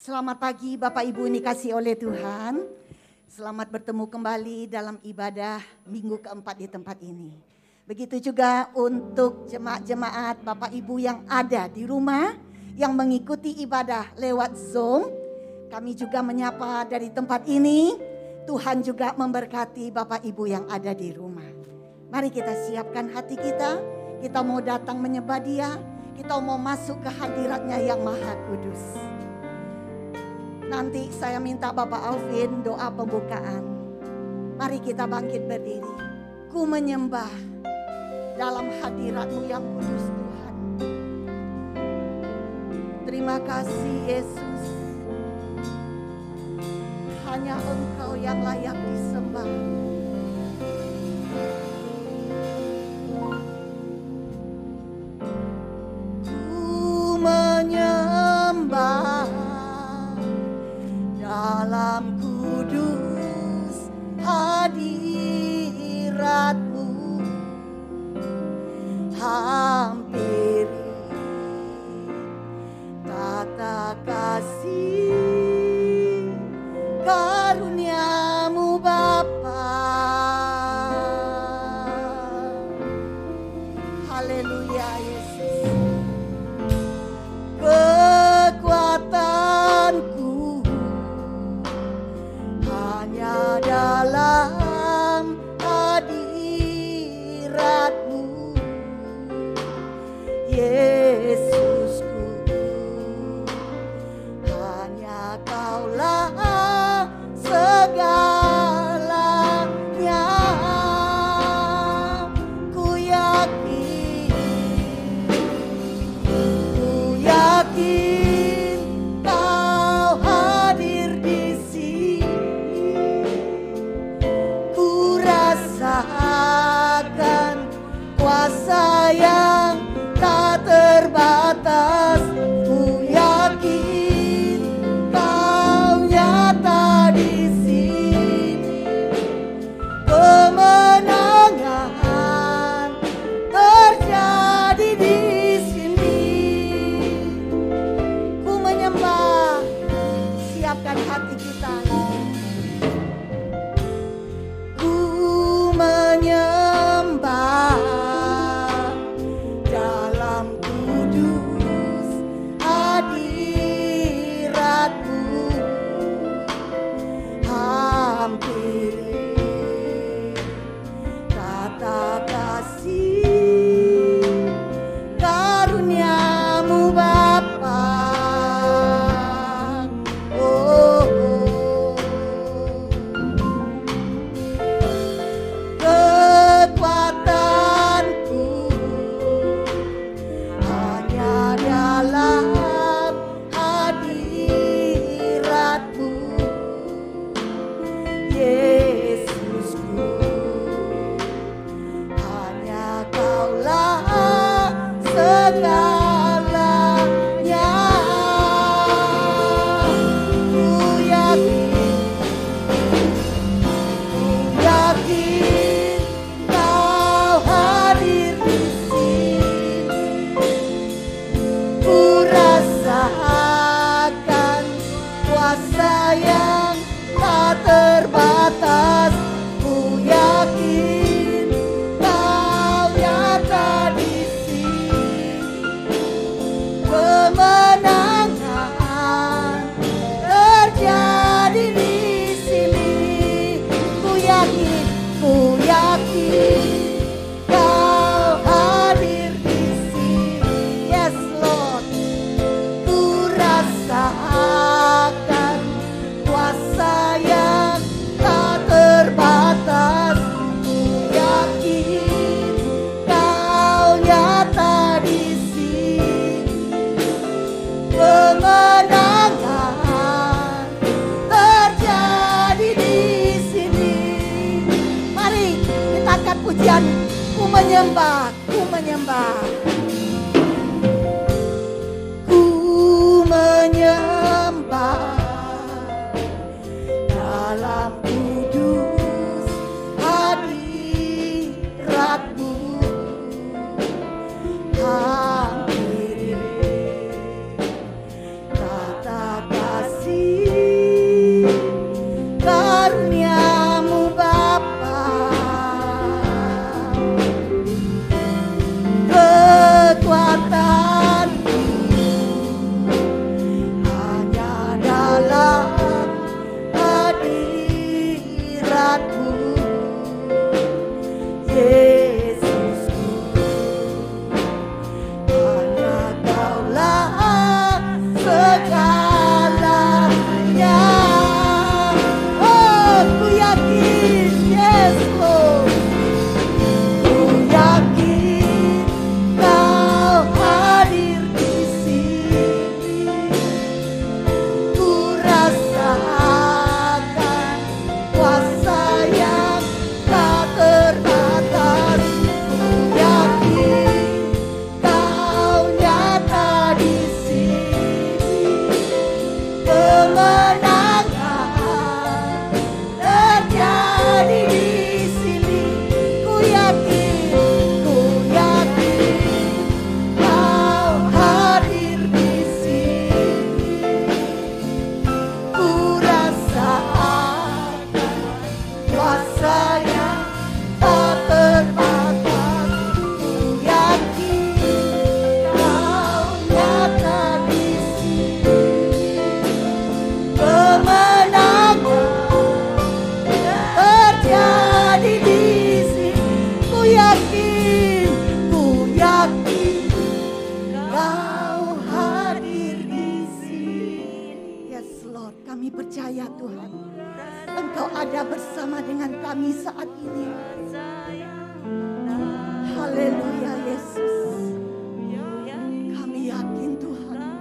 Selamat pagi Bapak Ibu yang dikasihi oleh Tuhan. Selamat bertemu kembali dalam ibadah minggu keempat di tempat ini. Begitu juga untuk jemaat-jemaat Bapak Ibu yang ada di rumah, yang mengikuti ibadah lewat Zoom. Kami juga menyapa dari tempat ini. Tuhan juga memberkati Bapak Ibu yang ada di rumah. Mari kita siapkan hati kita. Kita mau datang menyembah Dia. Kita mau masuk ke hadiratnya yang maha kudus. Nanti saya minta Bapak Alvin doa pembukaan. Mari kita bangkit berdiri. Ku menyembah dalam hadirat-Mu yang kudus Tuhan. Terima kasih Yesus. Hanya Engkau yang layak disembah. Ku menyembah dalam kudus hadirat-Mu, hampiri tata kasih karunia-Mu Bapa. Haleluya Yesus. Kekuatanku hanya dalam hadirat-Mu, Yesusku. Hanya Kaulah segalanya. Ku yakin Kau hadir di sini. Ku rasakan kuasa yang tak terbatas. Ku yakin Kau nyata di sini. Kemenangan terjadi di sini. Ku menyembah, siapkan hati kita. Ku menyembah dalam kudus hadirat-Mu, hampiri tata kasih karunia-Mu Bapa. Oh, oh. Kekuatanku hanya dalam hadirat-Mu, Yesusku. Hanya Kaulah segalanya. Ku yakin Kau hadir di sini. Ku rasakan kuasa yang tak terbatas. Ku yakin Kau nyata di sini. Kemenangan terjadi di sini. Ku yakin Kau hadir di sini. Yes Lord. Ku rasakan kuasa yang tak terbatas. Ku yakin Kau nyata di sini. Kemenangan terjadi di sini. Mari kita angkat pujian. Ku menyembah, ku menyembah. Ku menyembah dalam kudus hadirat-Mu, hampiri tata kasih ada bersama dengan kami saat ini. Haleluya Yesus. Kami yakin Tuhan,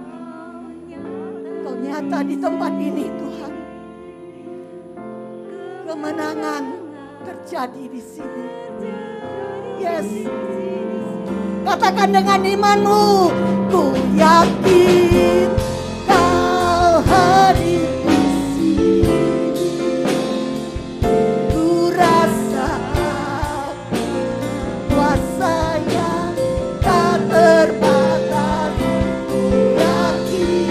Kau nyata di tempat ini Tuhan. Kemenangan terjadi di sini. Yes. Katakan dengan imanmu, ku yakin Kau hadir di sini. Ku rasa kuasa yang tak terbatas. Ku yakin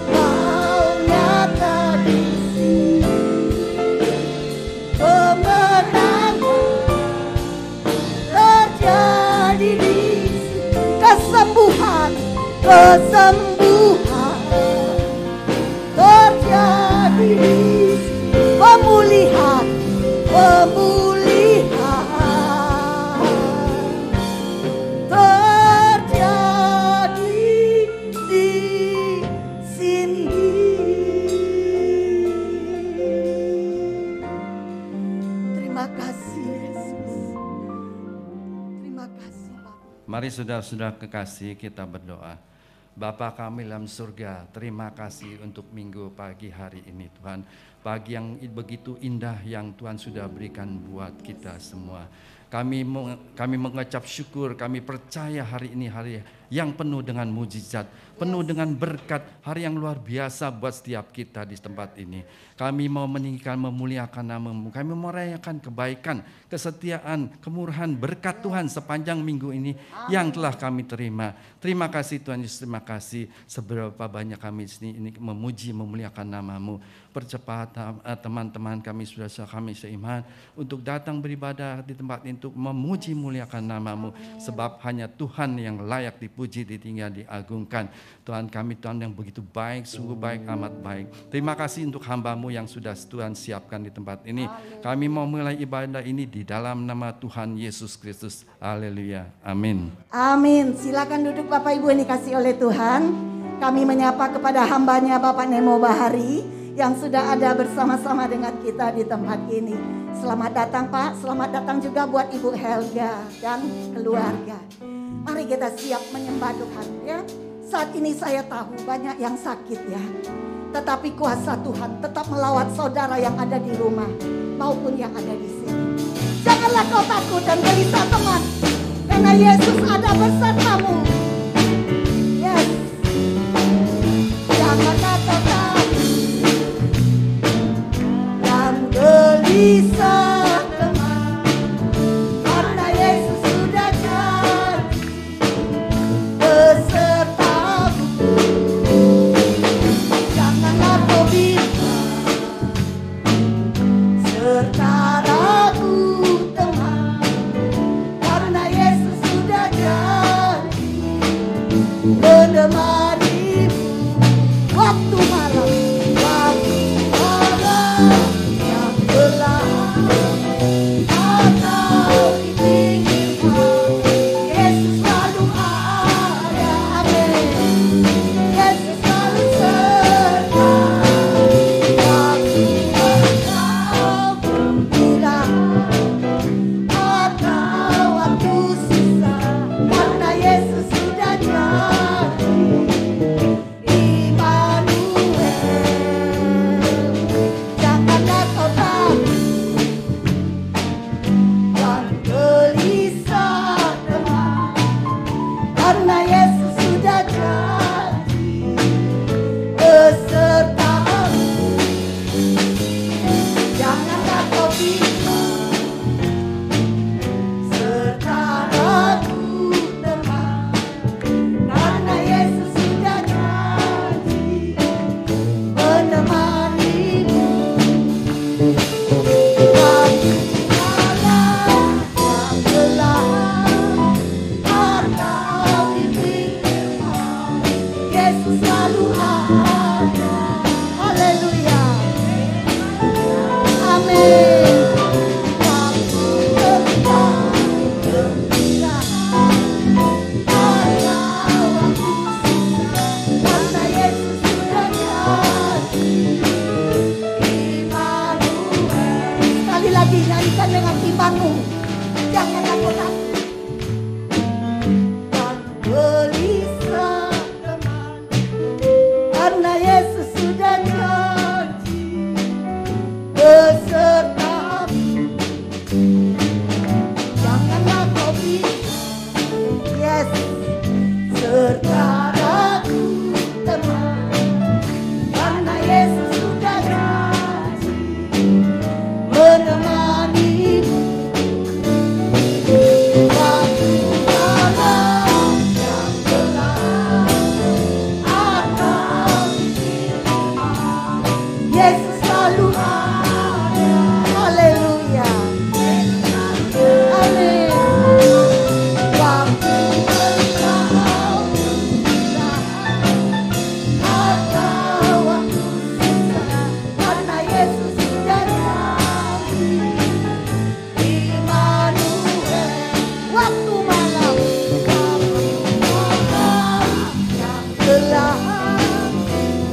Kau nyata di sini. Kemenangan terjadi di sini. Kesembuhan terjadi di sini. Pemulihan terjadi di sini. Terima kasih Yesus. Terima kasih Bapak. Mari saudara-saudara kekasih, kita berdoa. Bapa kami dalam surga, terima kasih untuk minggu pagi hari ini Tuhan. Pagi yang begitu indah yang Tuhan sudah berikan buat kita semua. Kami mengucap syukur, kami percaya hari ini hari yang penuh dengan mujizat, penuh dengan berkat, hari yang luar biasa buat setiap kita di tempat ini. Kami mau meninggikan, memuliakan nama-Mu, kami mau merayakan kebaikan, kesetiaan, kemurahan, berkat Tuhan sepanjang minggu ini yang telah kami terima. Terima kasih Tuhan Yesus, terima kasih seberapa banyak kami di sini ini memuji, memuliakan nama-Mu. Percepat teman-teman kami, saudara kami seiman untuk datang beribadah di tempat ini untuk memuji, muliakan nama-Mu. Sebab hanya Tuhan yang layak dipuji, ditinggal, diagungkan. Tuhan kami, Tuhan yang begitu baik, sungguh baik, amat baik. Terima kasih untuk hamba-Mu yang sudah Tuhan siapkan di tempat ini. Kami mau mulai ibadah ini di dalam nama Tuhan Yesus Kristus. Haleluya. Amin. Amin. Silakan duduk Bapak Ibu yang dikasih oleh Tuhan. Kami menyapa kepada hambanya Bapak Nemo Bahari yang sudah ada bersama-sama dengan kita di tempat ini. Selamat datang Pak, selamat datang juga buat Ibu Helga dan keluarga. Mari kita siap menyembah Tuhan ya. Saat ini saya tahu banyak yang sakit ya. Tetapi kuasa Tuhan tetap melawat saudara yang ada di rumah maupun yang ada di sini. Janganlah kau takut dan gelisah teman, karena Yesus ada besertamu. Yes. Janganlah kau takut dan gelisah teman, karena Yesus sudah jadi besertamu. Janganlah kau bimbang serta ragu teman, karena Yesus sudah jadi menemanimu waktu malam yang gelap atau di pinggir malam. Yesus selalu ada, amin. Yesus selalu serta waktu engkau lagi, nyanyikan dengan imanmu. Jangan takut. Dan gelisah teman, karena Yesus sudah janji besertamu. Janganlah kau bingung, yes, serta aku teman, karena Yesus sudah janji menemanimu. Waktu malam yang gelap atau Yesus selalu ada. Haleluya. Haleluya. Waktu engkau susah atau waktu susah, karena Yesus sudah janji Immanuel. Waktu malam yang gelap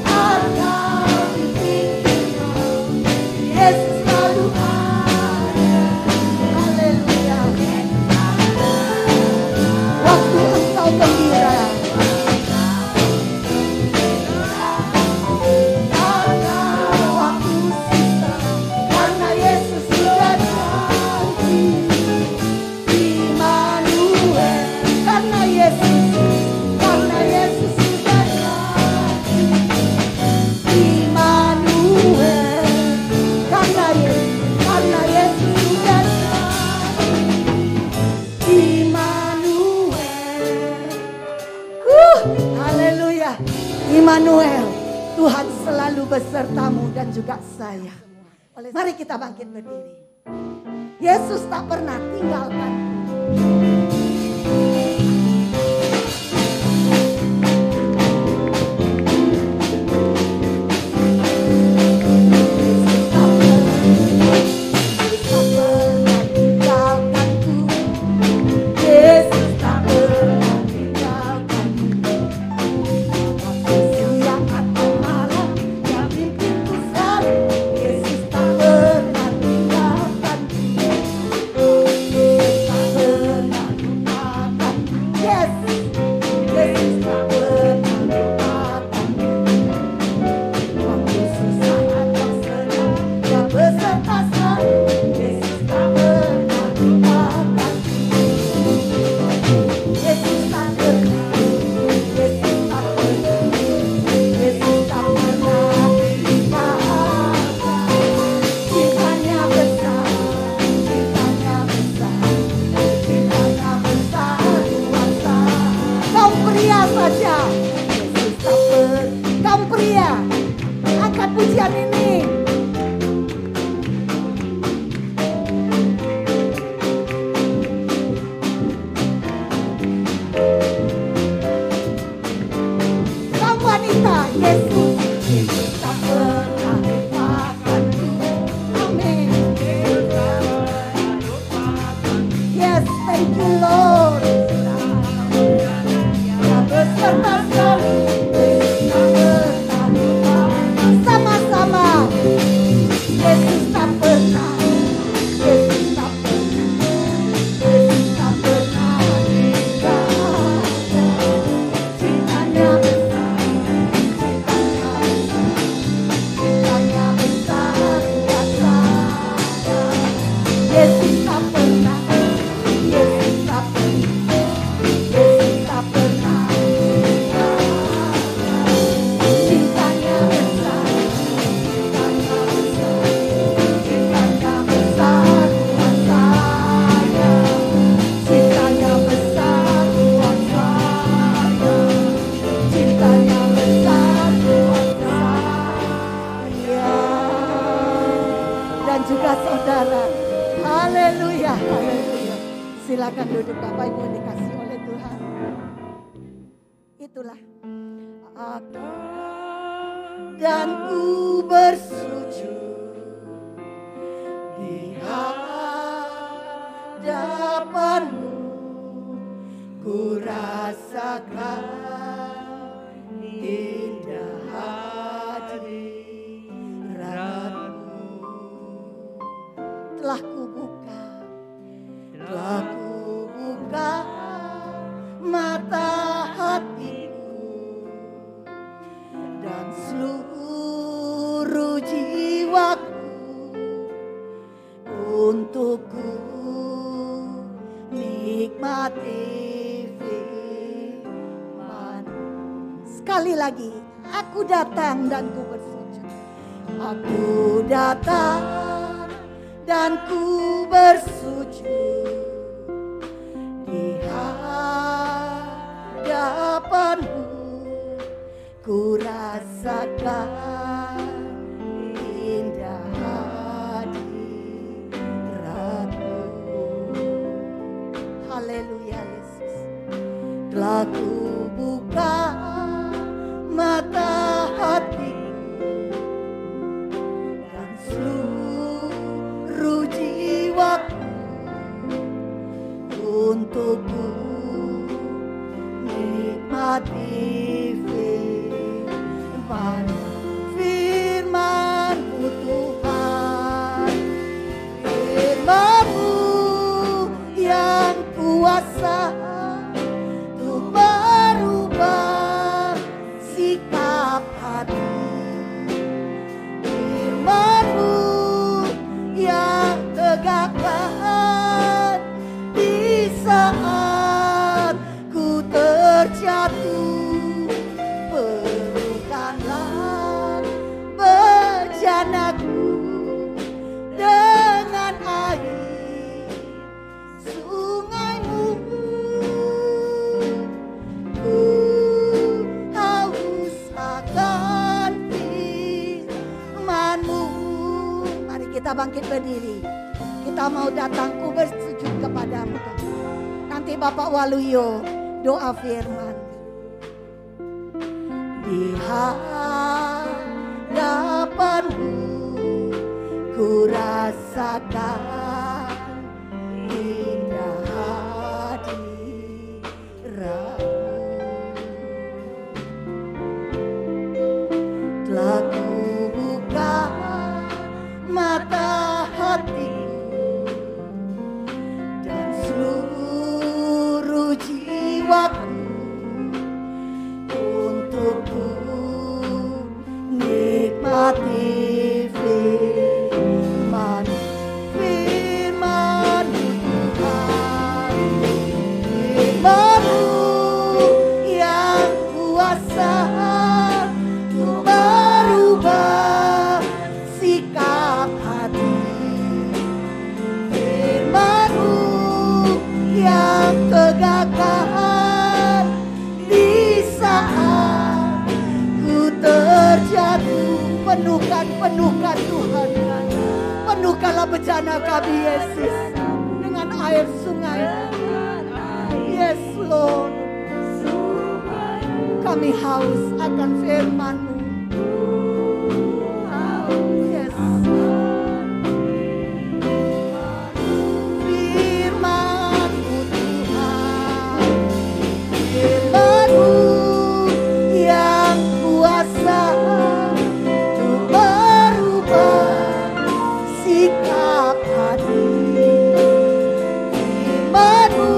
atau Yesus selalu ada. Haleluya. Waktu engkau gembira atau waktu susah, karena Yesus sudah janji Immanuel. Karena Yesus sudah janji Immanuel. Karena Yesus sudah janji Immanuel. Haleluya. Immanuel, Tuhan selalu besertamu dan juga saya. Mari kita bangkit berdiri. Yesus tak pernah tinggalkan. Yesus tak pernah tinggalkanku. Siang atau malam, dia pimpinku selalu. Yesus tak pernah tinggalkanku. Yesus tak pernah lupakanku. Yesus tak pernah lupakanku. Waktu susah atau senang, dia beserta selalu. Yesus tak pernah lupakanku. Yesus tak pernah, Yesus tak pernah, Yesus tak pernah tinggalkan. Cintanya besar, cintanya besar, cintanya besar kuasa. Kaum pria saja, Yesus tak pernah. Kaum pria, angkat pujian ini. Kaum wanita, Yesus tak pernah lupakanku. Amin. Yes, thank you Lord. Dia beserta selalu. Yesus tak pernah lupakanku. Sama-sama. Yesus tak pernah. Yesus tak pernah. Yesus tak pernah tinggalkan. Cintanya besar, cintanya besar kuasa. Yesus tak pernah, Yesus tak pernah, Yesus tak pernah tinggalkan. Cintanya besar, cintanya besar, cintanya besar kuasa. Cintanya besar kuasa. Cintanya besar kuasa. Dan juga saudara. Haleluya, haleluya. Silakan duduk Bapak Ibu dikasih oleh Tuhan. Itulah aku dan ku bersujud di hadapanmu. Ku rasakan indah hadiratmu. telah kubuka, telah kubuka mata hatiku dan seluruh jiwaku untuk ku nikmati firman. Sekali lagi, aku datang dan ku bersujud. Aku datang dan ku bersujud di hadapanmu. Ku rasakan indah hadiratmu. Haleluya Yesus. Telah ku buka mata hatiku dan seluruh jiwaku untuk ku nikmati firman-Mu Tuhan, firman-Mu yang kuasa untuk merubah sikap hati, firman-Mu yang tegakkan di saat ku terjatuh. Pelukanlah bejanaku dengan air sungai-Mu. Ku haus akan firman-Mu. Mari kita bangkit berdiri. Kita mau datang, ku bersujud kepadamu. Nanti Bapak Waluyo doa firman. Di hadapan-Mu ku rasakan indah hadirat-Mu. Telah ku buka mata hatiku dan seluruh jiwaku untuk ku nikmati firman-Mu Tuhan, firman-Mu yang kuasa untuk merubah sikap hati, firman-Mu yang tegakkan di saat ku terjatuh. Penuhkan Tuhan, penuhkanlah bejana kami Yesus dengan air sungai. Yes Lord, kami haus akan firman-Mu. Yes, firman-Mu Tuhan, firman-Mu yang kuasa untuk merubah sikap hati, firman-Mu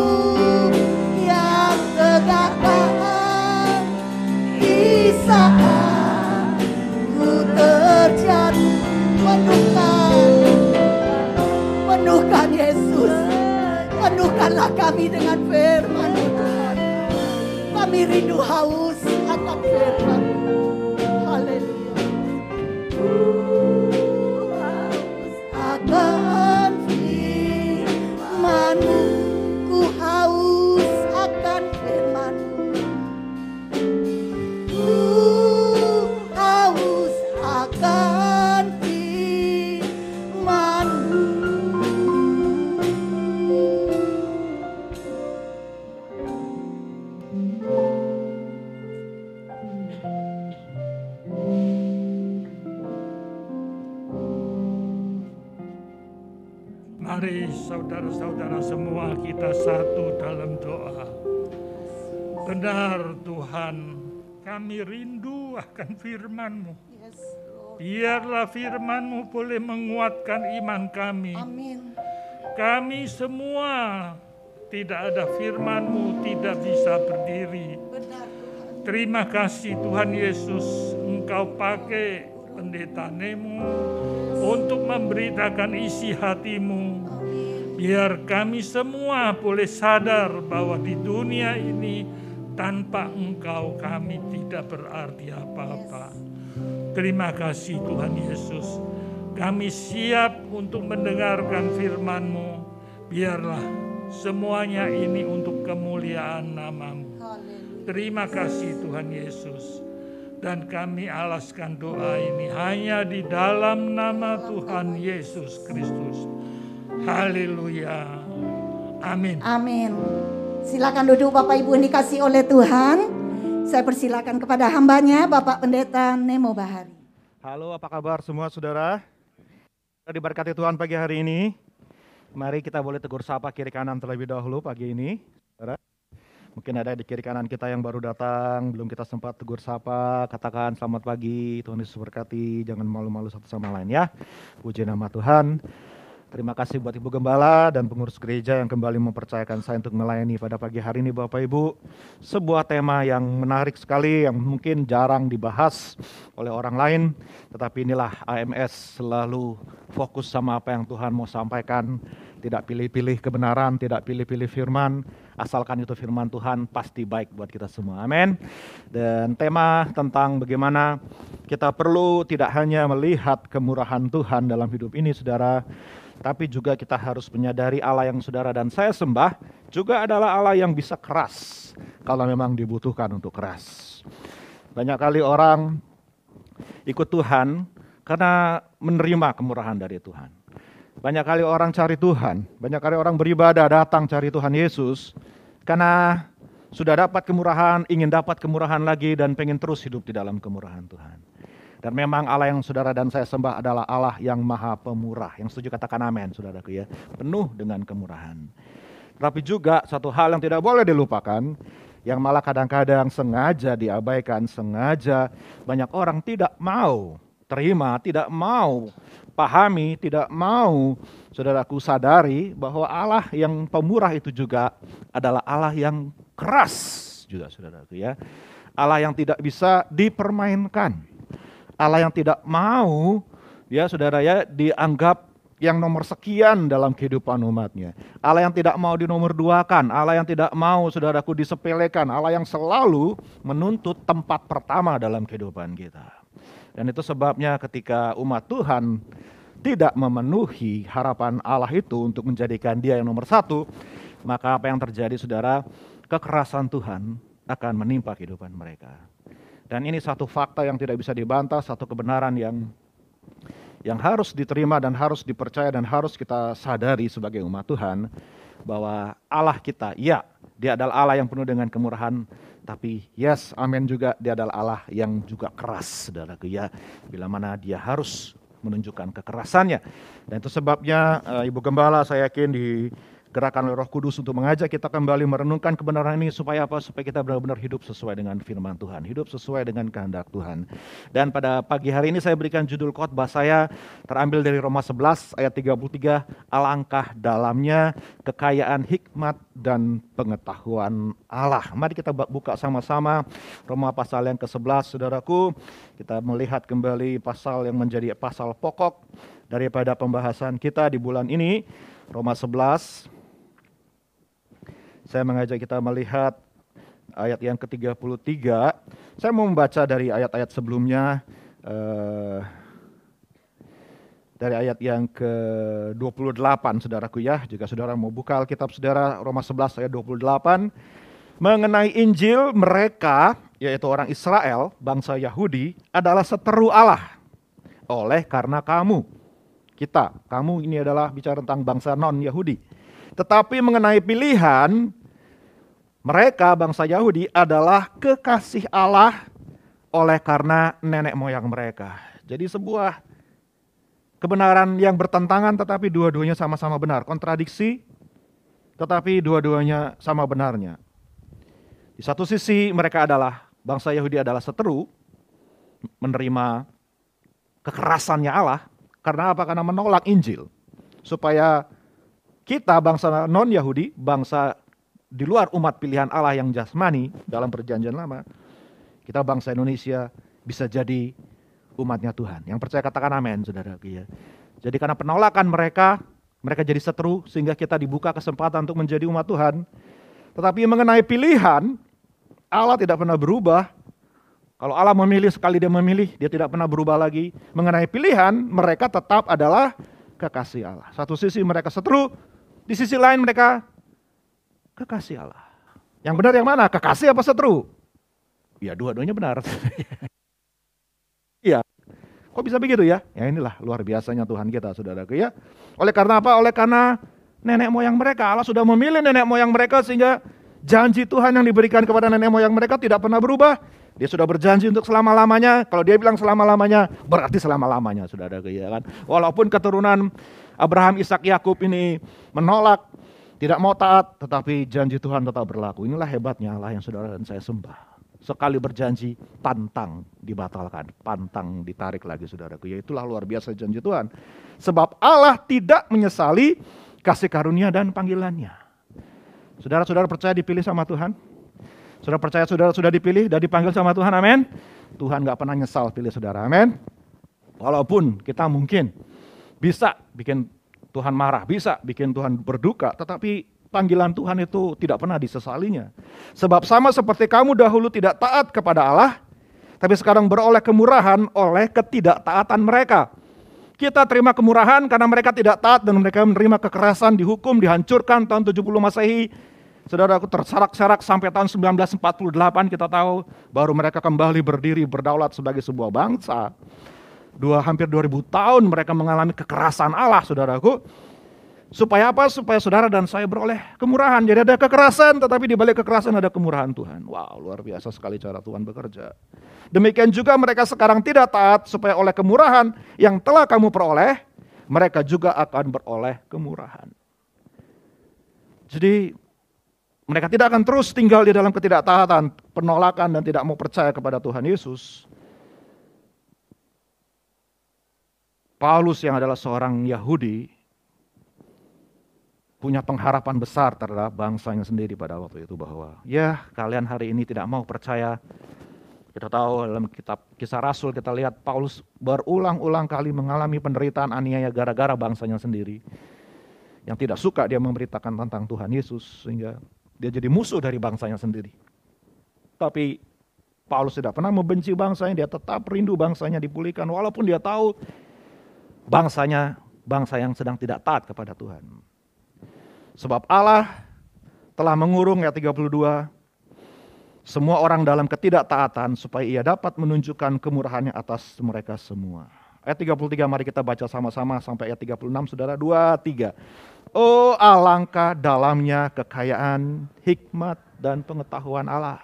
yang tegakkan di saat ku terjatuh. Penuhkan Yesus, penuhkanlah kami dengan firman-Mu Tuhan. Kami rindu haus akan firman-Mu. Haleluya. Akan firman-Mu, ku haus akan firman-Mu. Ku haus akan firman-Mu. Mari saudara-saudara semua kita satu dalam doa. Benar Tuhan, kami rindu akan firman-Mu. Yes, Lord. Biarlah firman-Mu boleh menguatkan iman kami. Amin. Kami semua tidak ada firman-Mu tidak bisa berdiri. Benar Tuhan. Terima kasih Tuhan Yesus, Engkau pakai pendeta Nemo untuk memberitakan isi hati-Mu. Biar kami semua boleh sadar bahwa di dunia ini tanpa Engkau kami tidak berarti apa-apa. Terima kasih Tuhan Yesus. Kami siap untuk mendengarkan firman-Mu. Biarlah semuanya ini untuk kemuliaan nama-Mu. Terima kasih Tuhan Yesus. Dan kami alaskan doa ini hanya di dalam nama Tuhan Yesus Kristus. Haleluya. Amin. Amin. Silakan duduk Bapak Ibu yang dikasih oleh Tuhan. Saya persilakan kepada hambanya Bapak Pendeta Nemo Bahari. Halo, apa kabar semua saudara? Kita diberkati Tuhan pagi hari ini. Mari kita boleh tegur sapa kiri kanan terlebih dahulu pagi ini, saudara. Mungkin ada di kiri kanan kita yang baru datang, belum kita sempat tegur sapa, katakan selamat pagi, Tuhan Yesus berkati, jangan malu-malu satu sama lain ya. Puji nama Tuhan. Terima kasih buat Ibu Gembala dan pengurus gereja yang kembali mempercayakan saya untuk melayani pada pagi hari ini Bapak Ibu. Sebuah tema yang menarik sekali, yang mungkin jarang dibahas oleh orang lain. Tetapi inilah AMS selalu fokus sama apa yang Tuhan mau sampaikan. Tidak pilih-pilih kebenaran, tidak pilih-pilih firman. Asalkan itu firman Tuhan pasti baik buat kita semua. Amin. Dan tema tentang bagaimana kita perlu tidak hanya melihat kemurahan Tuhan dalam hidup ini saudara, tapi juga kita harus menyadari Allah yang saudara dan saya sembah juga adalah Allah yang bisa keras kalau memang dibutuhkan untuk keras. Banyak kali orang ikut Tuhan karena menerima kemurahan dari Tuhan. Banyak kali orang cari Tuhan, banyak kali orang beribadah datang cari Tuhan Yesus karena sudah dapat kemurahan, ingin dapat kemurahan lagi dan pengen terus hidup di dalam kemurahan Tuhan. Dan memang Allah yang saudara dan saya sembah adalah Allah yang maha pemurah. Yang setuju katakan amin saudaraku ya. Penuh dengan kemurahan. Tapi juga satu hal yang tidak boleh dilupakan. Yang malah kadang-kadang sengaja diabaikan. Sengaja banyak orang tidak mau terima, tidak mau pahami, tidak mau saudaraku sadari bahwa Allah yang pemurah itu juga adalah Allah yang keras juga saudaraku ya. Allah yang tidak bisa dipermainkan. Allah yang tidak mau ya saudara ya dianggap yang nomor sekian dalam kehidupan umatnya. Allah yang tidak mau dinomorduakan, Allah yang tidak mau saudaraku disepelekan, Allah yang selalu menuntut tempat pertama dalam kehidupan kita. Dan itu sebabnya ketika umat Tuhan tidak memenuhi harapan Allah itu untuk menjadikan dia yang nomor satu, maka apa yang terjadi saudara, kekerasan Tuhan akan menimpa kehidupan mereka. Dan ini satu fakta yang tidak bisa dibantah, satu kebenaran yang harus diterima dan harus dipercaya dan harus kita sadari sebagai umat Tuhan. Bahwa Allah kita, ya dia adalah Allah yang penuh dengan kemurahan. Tapi yes, amin juga dia adalah Allah yang juga keras saudaraku ya. Bila mana dia harus menunjukkan kekerasannya. Dan itu sebabnya Ibu Gembala saya yakin digerakkan oleh Roh Kudus untuk mengajak kita kembali merenungkan kebenaran ini supaya apa? Supaya kita benar-benar hidup sesuai dengan firman Tuhan, hidup sesuai dengan kehendak Tuhan. Dan pada pagi hari ini saya berikan judul khotbah saya terambil dari Roma 11 ayat 33, alangkah dalamnya kekayaan hikmat dan pengetahuan Allah. Mari kita buka sama-sama Roma pasal yang ke-11 saudaraku. Kita melihat kembali pasal yang menjadi pasal pokok daripada pembahasan kita di bulan ini. Roma 11. Saya mengajak kita melihat ayat yang ke-33. Saya mau membaca dari ayat-ayat sebelumnya, dari ayat yang ke-28 saudaraku ya. Jika saudara mau buka Alkitab saudara, Roma 11 ayat 28. Mengenai Injil mereka, yaitu orang Israel, bangsa Yahudi, adalah seteru Allah. Oleh karena kamu, kamu ini adalah bicara tentang bangsa non-Yahudi. Tetapi mengenai pilihan, mereka bangsa Yahudi adalah kekasih Allah oleh karena nenek moyang mereka. Jadi sebuah kebenaran yang bertentangan tetapi dua-duanya sama-sama benar. Kontradiksi tetapi dua-duanya sama benarnya. Di satu sisi mereka adalah, bangsa Yahudi adalah seteru, menerima kekerasannya Allah. Karena apa? Karena menolak Injil. Supaya kita bangsa non-Yahudi, bangsa di luar umat pilihan Allah yang jasmani dalam perjanjian lama, kita bangsa Indonesia bisa jadi umatnya Tuhan. Yang percaya katakan amin, saudara. Ya. Jadi karena penolakan mereka jadi seteru sehingga kita dibuka kesempatan untuk menjadi umat Tuhan. Tetapi mengenai pilihan, Allah tidak pernah berubah. Kalau Allah memilih, sekali dia memilih, dia tidak pernah berubah lagi. Mengenai pilihan, mereka tetap adalah kekasih Allah. Satu sisi mereka seteru, di sisi lain mereka kekasih Allah. Yang benar yang mana? Kekasih apa seteru? Ya dua-duanya benar. Iya. Kok bisa begitu ya? Ya inilah luar biasanya Tuhan kita, saudaraku ya. Oleh karena apa? Oleh karena nenek moyang mereka. Allah sudah memilih nenek moyang mereka sehingga janji Tuhan yang diberikan kepada nenek moyang mereka tidak pernah berubah. Dia sudah berjanji untuk selama-lamanya. Kalau dia bilang selama-lamanya, berarti selama-lamanya, saudaraku ya kan. Walaupun keturunan Abraham, Ishak, Yakub ini menolak, tidak mau taat, tetapi janji Tuhan tetap berlaku. Inilah hebatnya Allah yang saudara dan saya sembah. Sekali berjanji, pantang dibatalkan, pantang ditarik lagi, saudaraku. Ya itulah luar biasa janji Tuhan. Sebab Allah tidak menyesali kasih karunia dan panggilannya. Saudara-saudara percaya dipilih sama Tuhan? Saudara percaya saudara sudah dipilih dan dipanggil sama Tuhan, amin? Tuhan gak pernah nyesal pilih saudara, amin? Walaupun kita mungkin bisa bikin Tuhan marah, bisa bikin Tuhan berduka, tetapi panggilan Tuhan itu tidak pernah disesalinya. Sebab sama seperti kamu dahulu tidak taat kepada Allah, tapi sekarang beroleh kemurahan oleh ketidaktaatan mereka. Kita terima kemurahan karena mereka tidak taat dan mereka menerima kekerasan, dihukum, dihancurkan tahun 70 Masehi. Saudaraku, terserak-serak sampai tahun 1948 kita tahu baru mereka kembali berdiri berdaulat sebagai sebuah bangsa. Hampir 2000 tahun mereka mengalami kekerasan Allah, saudaraku. Supaya apa? Supaya saudara dan saya beroleh kemurahan. Jadi ada kekerasan, tetapi di balik kekerasan ada kemurahan Tuhan. Wow, luar biasa sekali cara Tuhan bekerja. Demikian juga mereka sekarang tidak taat, supaya oleh kemurahan yang telah kamu peroleh, mereka juga akan beroleh kemurahan. Jadi mereka tidak akan terus tinggal di dalam ketidaktaatan, penolakan dan tidak mau percaya kepada Tuhan Yesus. Paulus yang adalah seorang Yahudi punya pengharapan besar terhadap bangsanya sendiri pada waktu itu bahwa ya kalian hari ini tidak mau percaya. Kita tahu dalam kitab Kisah Rasul kita lihat Paulus berulang-ulang kali mengalami penderitaan aniaya gara-gara bangsanya sendiri. Yang tidak suka dia memberitakan tentang Tuhan Yesus sehingga dia jadi musuh dari bangsanya sendiri. Tapi Paulus tidak pernah membenci bangsanya, dia tetap rindu bangsanya dipulihkan walaupun dia tahu bangsanya bangsa yang sedang tidak taat kepada Tuhan. Sebab Allah telah mengurung ayat 32 semua orang dalam ketidaktaatan supaya ia dapat menunjukkan kemurahannya atas mereka semua. Ayat 33 mari kita baca sama-sama sampai ayat 36 saudara. 2, 3. Oh alangkah dalamnya kekayaan, hikmat dan pengetahuan Allah.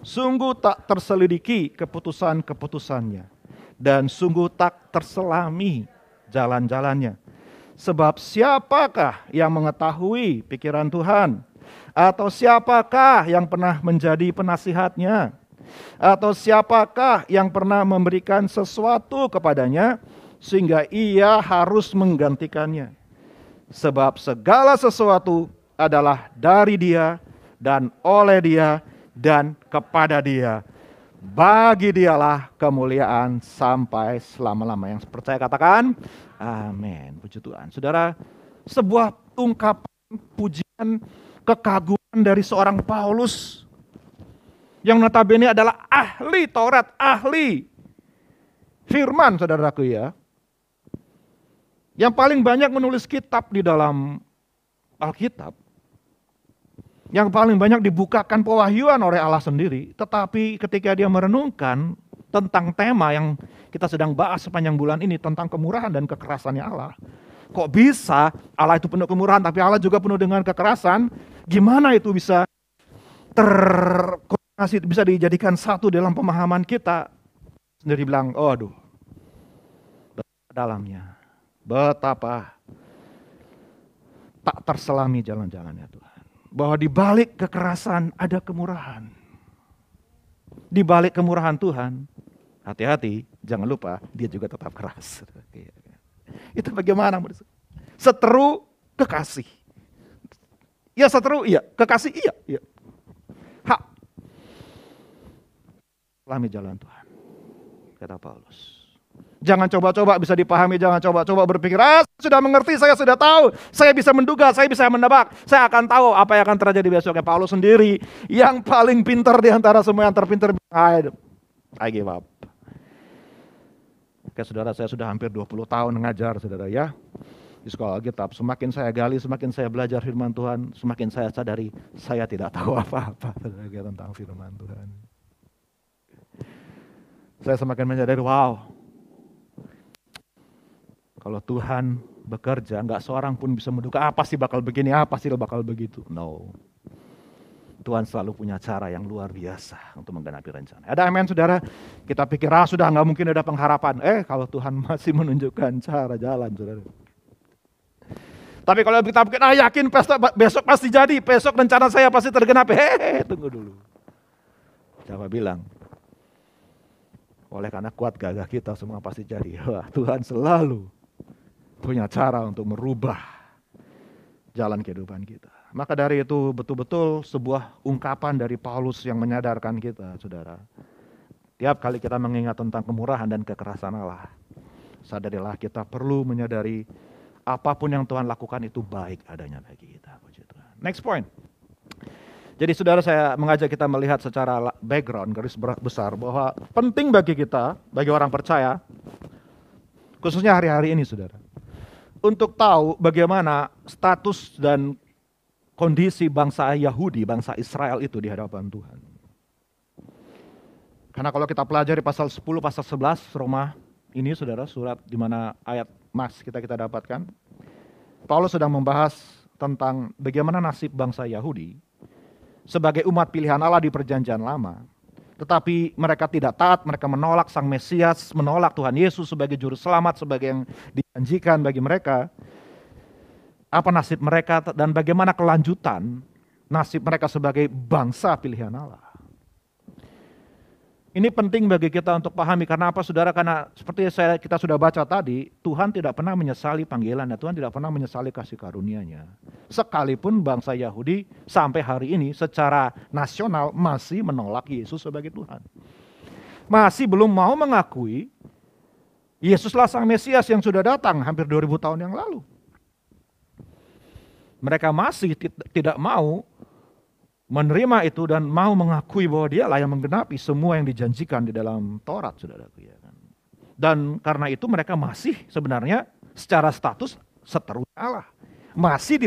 Sungguh tak terselidiki keputusan-keputusannya. Dan sungguh tak terselami jalan-jalannya. Sebab siapakah yang mengetahui pikiran Tuhan? Atau siapakah yang pernah menjadi penasihatnya? Atau siapakah yang pernah memberikan sesuatu kepadanya sehingga ia harus menggantikannya? Sebab segala sesuatu adalah dari Dia dan oleh Dia dan kepada Dia. Bagi Dialah kemuliaan sampai selama-lama. Yang percaya katakan amin. Puji Tuhan. Saudara, sebuah ungkapan pujian kekaguman dari seorang Paulus yang notabene adalah ahli Taurat, ahli firman, saudaraku ya. Yang paling banyak menulis kitab di dalam Alkitab. Yang paling banyak dibukakan pewahyuan oleh Allah sendiri. Tetapi ketika dia merenungkan tentang tema yang kita sedang bahas sepanjang bulan ini, tentang kemurahan dan kekerasannya Allah. Kok bisa Allah itu penuh kemurahan tapi Allah juga penuh dengan kekerasan? Gimana itu bisa terkoordinasi, bisa dijadikan satu dalam pemahaman kita? Sendiri bilang, oh aduh, betapa dalamnya, betapa tak terselami jalan-jalannya Tuhan. Bahwa di balik kekerasan ada kemurahan. Di balik kemurahan Tuhan, hati-hati, jangan lupa dia juga tetap keras. Itu bagaimana? Seteru kekasih. Ya seteru, iya. Kekasih, iya. Iya. Hak. Pahami jalan Tuhan, kata Paulus. Jangan coba-coba bisa dipahami, jangan coba-coba berpikir, sudah mengerti, saya sudah tahu, saya bisa menduga, saya bisa menebak, saya akan tahu apa yang akan terjadi besoknya. Paulus sendiri yang paling pintar di antara semua yang terpintar, I give up. Oke saudara, saya sudah hampir 20 tahun mengajar saudara ya. Di sekolah Alkitab, semakin saya gali, semakin saya belajar firman Tuhan, semakin saya sadari saya tidak tahu apa-apa tentang firman Tuhan. Saya semakin menyadari, wow, kalau Tuhan bekerja, nggak seorang pun bisa menduga apa sih bakal begini, apa sih bakal begitu. No. Tuhan selalu punya cara yang luar biasa untuk menggenapi rencana. Ada amin saudara? Kita pikir sudah nggak mungkin ada pengharapan. Kalau Tuhan masih menunjukkan cara jalan saudara. Tapi kalau kita pikir yakin besok pasti jadi, besok rencana saya pasti tergenapi. Tunggu dulu. Siapa bilang? Oleh karena kuat gagah kita semua pasti jadi. Wah, Tuhan selalu punya cara untuk merubah jalan kehidupan kita. Maka dari itu betul-betul sebuah ungkapan dari Paulus yang menyadarkan kita, saudara. Tiap kali kita mengingat tentang kemurahan dan kekerasan Allah, sadarilah kita perlu menyadari apapun yang Tuhan lakukan itu baik adanya bagi kita. Next point. Jadi saudara, saya mengajak kita melihat secara background, garis besar, bahwa penting bagi kita, bagi orang percaya, khususnya hari-hari ini saudara, untuk tahu bagaimana status dan kondisi bangsa Yahudi, bangsa Israel itu di hadapan Tuhan. Karena kalau kita pelajari pasal 10, pasal 11 Roma ini saudara, surat di mana ayat mas kita dapatkan, Paulus sedang membahas tentang bagaimana nasib bangsa Yahudi sebagai umat pilihan Allah di perjanjian lama. Tetapi mereka tidak taat, mereka menolak Sang Mesias, menolak Tuhan Yesus sebagai juru selamat, sebagai yang dijanjikan bagi mereka. Apa nasib mereka dan bagaimana kelanjutan nasib mereka sebagai bangsa pilihan Allah. Ini penting bagi kita untuk pahami, karena apa saudara? Karena seperti kita sudah baca tadi, Tuhan tidak pernah menyesali panggilannya, Tuhan tidak pernah menyesali kasih karunia-Nya. Sekalipun bangsa Yahudi sampai hari ini secara nasional masih menolak Yesus sebagai Tuhan. Masih belum mau mengakui Yesuslah Sang Mesias yang sudah datang hampir 2000 tahun yang lalu. Mereka masih tidak mau menerima itu dan mau mengakui bahwa dialah yang menggenapi semua yang dijanjikan di dalam Taurat, saudaraku ya kan. Dan karena itu mereka masih sebenarnya secara status seteru Allah. Masih di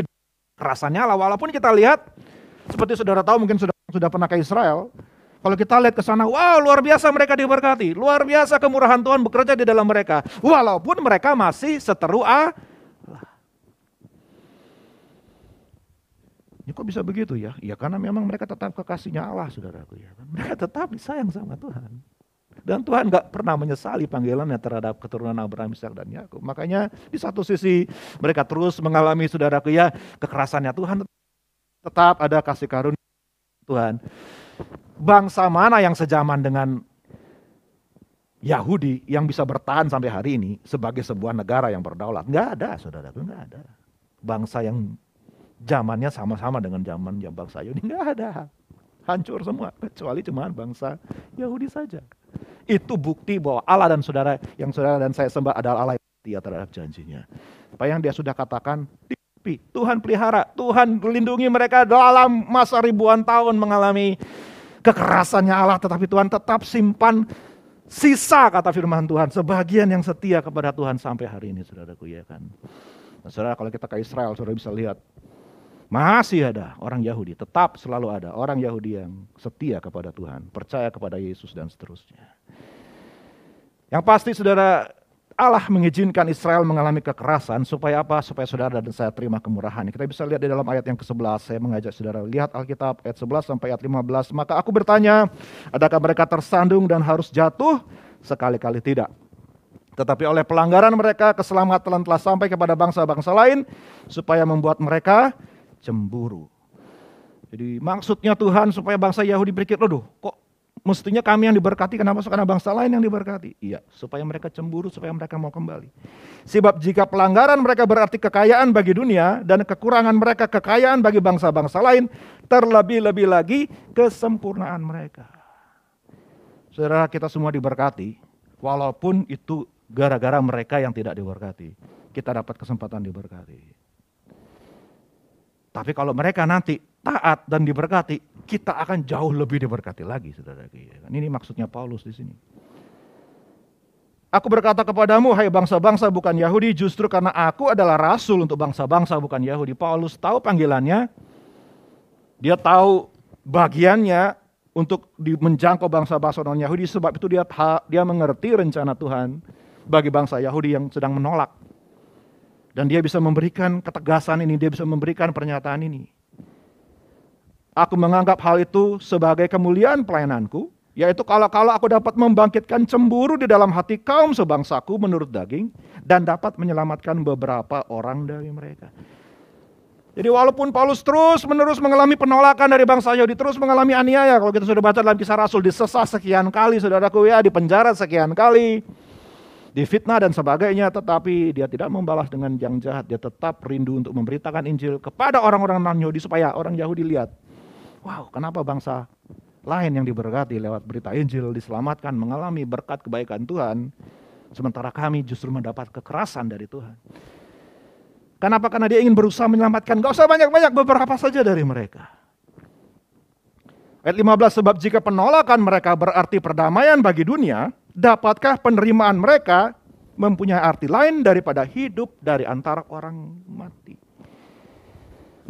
kerasannya Allah, walaupun kita lihat seperti saudara tahu, mungkin sudah pernah ke Israel. Kalau kita lihat ke sana, wow luar biasa mereka diberkati, luar biasa kemurahan Tuhan bekerja di dalam mereka. Walaupun mereka masih seteru Allah. Ini kok bisa begitu ya? Ya karena memang mereka tetap kekasihnya Allah, saudaraku ya. Mereka tetap disayang sama Tuhan. Dan Tuhan gak pernah menyesali panggilannya terhadap keturunan Abraham, Ishak dan Yakub. Makanya di satu sisi mereka terus mengalami, saudaraku ya, kekerasannya Tuhan, tetap ada kasih karunia Tuhan. Bangsa mana yang sejaman dengan Yahudi yang bisa bertahan sampai hari ini sebagai sebuah negara yang berdaulat? Gak ada, saudaraku, gak ada. Bangsa yang zamannya sama-sama dengan zaman bangsa Yahudi, nggak ada, hancur semua kecuali cuma bangsa Yahudi saja. Itu bukti bahwa Allah dan saudara dan saya sembah adalah Allah yang setia terhadap janjinya. Apa yang Dia sudah katakan, Tuhan pelihara, Tuhan melindungi mereka dalam masa ribuan tahun mengalami kekerasannya Allah, tetapi Tuhan tetap simpan sisa, kata firman Tuhan, sebagian yang setia kepada Tuhan sampai hari ini, saudaraku ya kan. Nah, saudara, kalau kita ke Israel, saudara bisa lihat masih ada orang Yahudi, tetap selalu ada orang Yahudi yang setia kepada Tuhan, percaya kepada Yesus dan seterusnya. Yang pasti saudara, Allah mengizinkan Israel mengalami kekerasan supaya apa? Supaya saudara dan saya terima kemurahan. Kita bisa lihat di dalam ayat yang ke-11, saya mengajak saudara lihat Alkitab ayat 11 sampai ayat 15. Maka aku bertanya, adakah mereka tersandung dan harus jatuh? Sekali-kali tidak. Tetapi oleh pelanggaran mereka, keselamatan telah sampai kepada bangsa-bangsa lain supaya membuat mereka cemburu. Jadi maksudnya Tuhan supaya bangsa Yahudi berpikir, loh kok mestinya kami yang diberkati, kenapa karena bangsa lain yang diberkati? Iya, supaya mereka cemburu, supaya mereka mau kembali. Sebab jika pelanggaran mereka berarti kekayaan bagi dunia, dan kekurangan mereka kekayaan bagi bangsa-bangsa lain, terlebih-lebih lagi kesempurnaan mereka. Saudara, kita semua diberkati, walaupun itu gara-gara mereka yang tidak diberkati. Kita dapat kesempatan diberkati. Tapi kalau mereka nanti taat dan diberkati, kita akan jauh lebih diberkati lagi, saudara. Ini maksudnya Paulus di sini. Aku berkata kepadamu, hai bangsa-bangsa bukan Yahudi, justru karena aku adalah rasul untuk bangsa-bangsa bukan Yahudi. Paulus tahu panggilannya, dia tahu bagiannya untuk menjangkau bangsa-bangsa non-Yahudi, sebab itu dia mengerti rencana Tuhan bagi bangsa Yahudi yang sedang menolak. Dan dia bisa memberikan ketegasan ini, dia bisa memberikan pernyataan ini. Aku menganggap hal itu sebagai kemuliaan pelayananku, yaitu kalau aku dapat membangkitkan cemburu di dalam hati kaum sebangsaku menurut daging, dan dapat menyelamatkan beberapa orang dari mereka. Jadi walaupun Paulus terus-menerus mengalami penolakan dari bangsa Yahudi, terus mengalami aniaya, kalau kita sudah baca dalam Kisah Rasul, disesah sekian kali, saudaraku ya, dipenjara sekian kali, difitnah dan sebagainya, tetapi dia tidak membalas dengan yang jahat. Dia tetap rindu untuk memberitakan Injil kepada orang-orang non-Yahudi supaya orang Yahudi lihat, wow, kenapa bangsa lain yang diberkati lewat berita Injil diselamatkan, mengalami berkat kebaikan Tuhan, sementara kami justru mendapat kekerasan dari Tuhan. Kenapa? Karena dia ingin berusaha menyelamatkan, gak usah banyak-banyak, beberapa saja dari mereka. Ayat 15, sebab jika penolakan mereka berarti perdamaian bagi dunia, dapatkah penerimaan mereka mempunyai arti lain daripada hidup dari antara orang mati?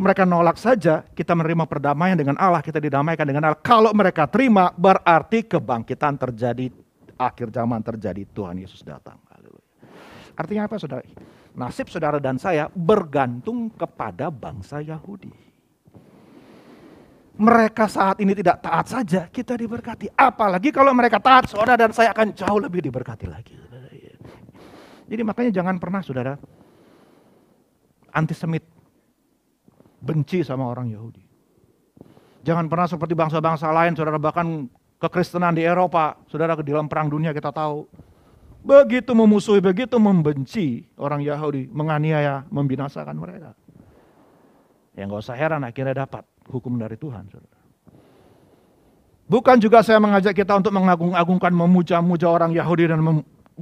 Mereka nolak saja, kita menerima perdamaian dengan Allah, kita didamaikan dengan Allah. Kalau mereka terima, berarti kebangkitan terjadi, akhir zaman terjadi, Tuhan Yesus datang. Artinya apa, saudara? Nasib saudara dan saya bergantung kepada bangsa Yahudi. Mereka saat ini tidak taat saja, kita diberkati. Apalagi kalau mereka taat, saudara dan saya akan jauh lebih diberkati lagi. Jadi makanya jangan pernah, saudara, antisemit, benci sama orang Yahudi. Jangan pernah seperti bangsa-bangsa lain, saudara, bahkan kekristenan di Eropa, saudara, di dalam perang dunia kita tahu. Begitu memusuhi, begitu membenci orang Yahudi, menganiaya, membinasakan mereka. Ya gak usah heran akhirnya dapat hukum dari Tuhan. Saudara. Bukan juga saya mengajak kita untuk mengagung-agungkan, memuja-muja orang Yahudi dan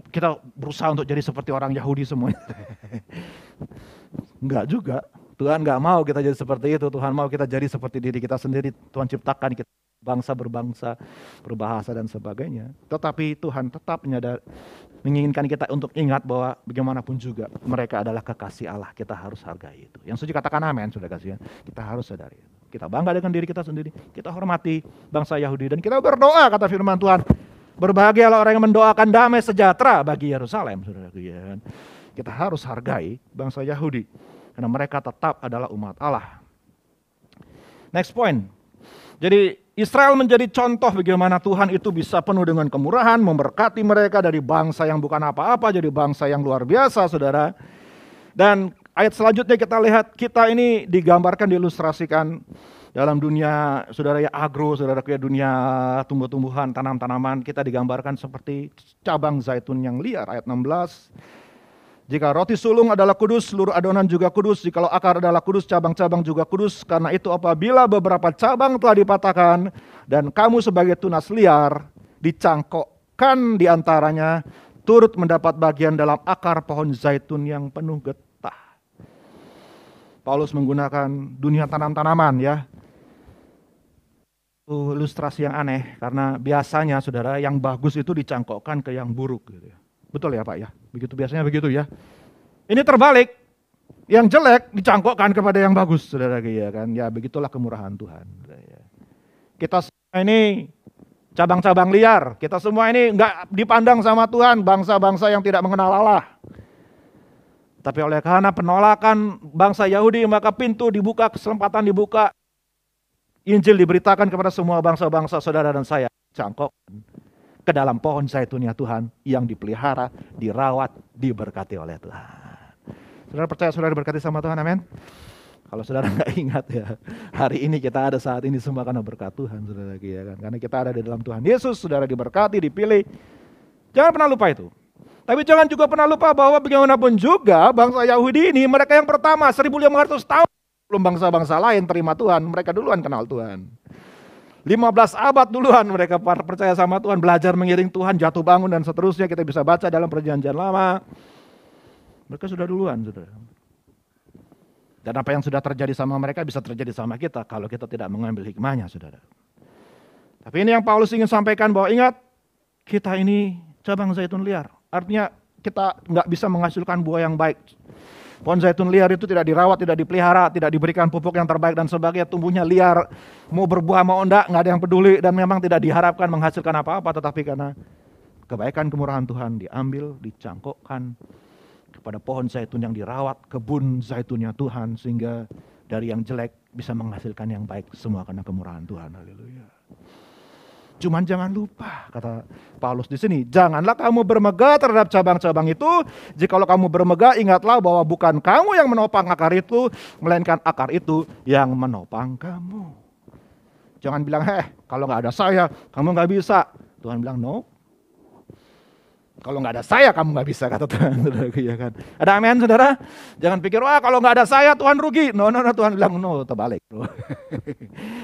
kita berusaha untuk jadi seperti orang Yahudi semuanya. Enggak juga. Tuhan gak mau kita jadi seperti itu. Tuhan mau kita jadi seperti diri kita sendiri. Tuhan ciptakan kita bangsa berbangsa, berbahasa dan sebagainya. Tetapi Tuhan tetap menginginkan kita untuk ingat bahwa bagaimanapun juga mereka adalah kekasih Allah. Kita harus hargai itu. Yang setuju katakan amin, sudah kasihan. Kita harus sadari itu. Kita bangga dengan diri kita sendiri. Kita hormati bangsa Yahudi dan kita berdoa, kata firman Tuhan. Berbahagialah orang yang mendoakan damai sejahtera bagi Yerusalem. Kita harus hargai bangsa Yahudi. Karena mereka tetap adalah umat Allah. Next point. Jadi Israel menjadi contoh bagaimana Tuhan itu bisa penuh dengan kemurahan, memberkati mereka dari bangsa yang bukan apa-apa, jadi bangsa yang luar biasa, saudara. Dan ayat selanjutnya kita lihat, kita ini digambarkan, diilustrasikan dalam dunia, saudara ya, agro, saudara ya, dunia tumbuh-tumbuhan, tanam-tanaman, kita digambarkan seperti cabang zaitun yang liar, ayat 16. Jika roti sulung adalah kudus, seluruh adonan juga kudus. Jikalau akar adalah kudus, cabang-cabang juga kudus. Karena itu apabila beberapa cabang telah dipatahkan, dan kamu sebagai tunas liar dicangkokkan di antaranya, turut mendapat bagian dalam akar pohon zaitun yang penuh getah. Paulus menggunakan dunia tanam-tanaman ya. Ilustrasi yang aneh, karena biasanya saudara yang bagus itu dicangkokkan ke yang buruk gitu ya. Betul ya Pak ya? Begitu biasanya begitu ya. Ini terbalik. Yang jelek dicangkokkan kepada yang bagus, saudara ya kan? Ya begitulah kemurahan Tuhan. Kita semua ini cabang-cabang liar. Kita semua ini enggak dipandang sama Tuhan, bangsa-bangsa yang tidak mengenal Allah. Tapi oleh karena penolakan bangsa Yahudi, maka pintu dibuka, kesempatan dibuka. Injil diberitakan kepada semua bangsa-bangsa saudara dan saya. Cangkokkan ke dalam pohon zaitunnya Tuhan yang dipelihara, dirawat, diberkati oleh Tuhan. Saudara percaya saudara diberkati sama Tuhan, amin? Kalau saudara nggak ingat ya, hari ini kita ada saat ini semua karena berkat Tuhan, saudara, ya kan? Karena kita ada di dalam Tuhan Yesus, saudara diberkati, dipilih. Jangan pernah lupa itu. Tapi jangan juga pernah lupa bahwa bagaimanapun juga bangsa Yahudi ini, mereka yang pertama 1500 tahun belum bangsa-bangsa lain terima Tuhan, mereka duluan kenal Tuhan. 15 abad duluan mereka percaya sama Tuhan, belajar mengiring Tuhan, jatuh bangun dan seterusnya, kita bisa baca dalam perjanjian lama. Mereka sudah duluan, saudara. Dan apa yang sudah terjadi sama mereka bisa terjadi sama kita kalau kita tidak mengambil hikmahnya, saudara. Tapi ini yang Paulus ingin sampaikan bahwa ingat, kita ini cabang zaitun liar. Artinya kita nggak bisa menghasilkan buah yang baik. Pohon zaitun liar itu tidak dirawat, tidak dipelihara, tidak diberikan pupuk yang terbaik dan sebagainya. Tumbuhnya liar, mau berbuah mau enggak, nggak ada yang peduli. Dan memang tidak diharapkan menghasilkan apa-apa. Tetapi karena kebaikan kemurahan Tuhan diambil, dicangkokkan kepada pohon zaitun yang dirawat, kebun zaitunnya Tuhan. Sehingga dari yang jelek bisa menghasilkan yang baik. Semua karena kemurahan Tuhan. Haleluya. Cuman jangan lupa, kata Paulus di sini, janganlah kamu bermegah terhadap cabang-cabang itu. Jikalau kamu bermegah, ingatlah bahwa bukan kamu yang menopang akar itu, melainkan akar itu yang menopang kamu. Jangan bilang, kalau nggak ada saya, kamu nggak bisa. Tuhan bilang, no. Kalau nggak ada saya, kamu nggak bisa, kata Tuhan. Ya kan? Ada amin, saudara? Jangan pikir, wah kalau nggak ada saya, Tuhan rugi. No, Tuhan bilang, no, terbalik.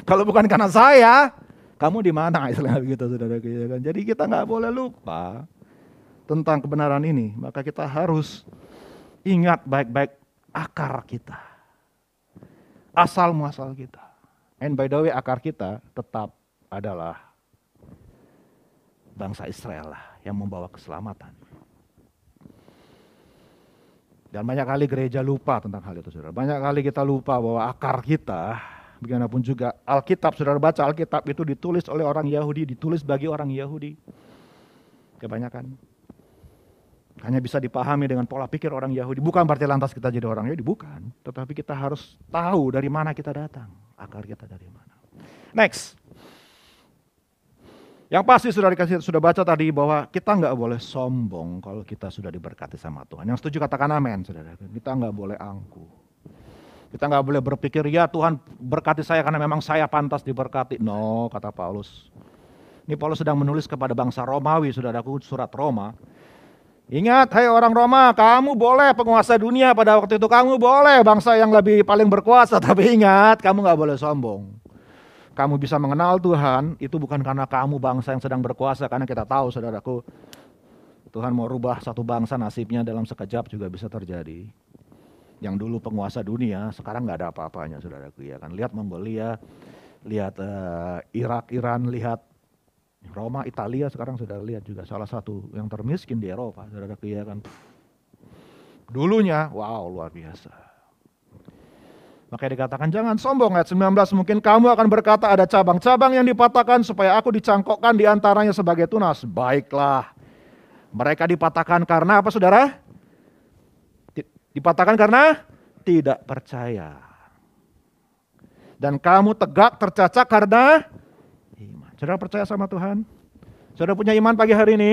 Kalau bukan karena saya, kamu di mana, istilah begitu, saudara. Jadi kita nggak boleh lupa tentang kebenaran ini. Maka kita harus ingat baik-baik akar kita, asal muasal kita. And by the way, akar kita tetap adalah bangsa Israel lah yang membawa keselamatan. Dan banyak kali gereja lupa tentang hal itu, saudara. Banyak kali kita lupa bahwa akar kita, bagaimanapun juga Alkitab, saudara baca Alkitab itu ditulis oleh orang Yahudi, ditulis bagi orang Yahudi. Kebanyakan. Hanya bisa dipahami dengan pola pikir orang Yahudi. Bukan berarti lantas kita jadi orang Yahudi, bukan. Tetapi kita harus tahu dari mana kita datang. Akar kita dari mana. Next. Yang pasti sudah baca tadi bahwa kita nggak boleh sombong kalau kita sudah diberkati sama Tuhan. Yang setuju katakan amin, saudara. Kita nggak boleh angkuh. Kita nggak boleh berpikir, ya Tuhan berkati saya karena memang saya pantas diberkati. No, kata Paulus. Ini Paulus sedang menulis kepada bangsa Romawi, saudaraku, surat Roma. Ingat, hai orang Roma, kamu boleh penguasa dunia pada waktu itu, kamu boleh bangsa yang paling berkuasa. Tapi ingat, kamu nggak boleh sombong. Kamu bisa mengenal Tuhan, itu bukan karena kamu bangsa yang sedang berkuasa. Karena kita tahu, saudaraku, Tuhan mau rubah satu bangsa nasibnya dalam sekejap juga bisa terjadi. Yang dulu penguasa dunia, sekarang nggak ada apa-apanya, saudaraku, ya kan. Lihat Mongolia, lihat Irak, Iran, lihat Roma, Italia, sekarang sudah lihat juga salah satu yang termiskin di Eropa, saudaraku, ya kan. Dulunya, wow, luar biasa. Makanya dikatakan jangan sombong, ayat 19, mungkin kamu akan berkata ada cabang-cabang yang dipatahkan supaya aku dicangkokkan di antaranya sebagai tunas. Baiklah, mereka dipatahkan karena apa, saudara? Dipatahkan karena tidak percaya. Dan kamu tegak tercacak karena iman. Saudara percaya sama Tuhan? Saudara punya iman pagi hari ini?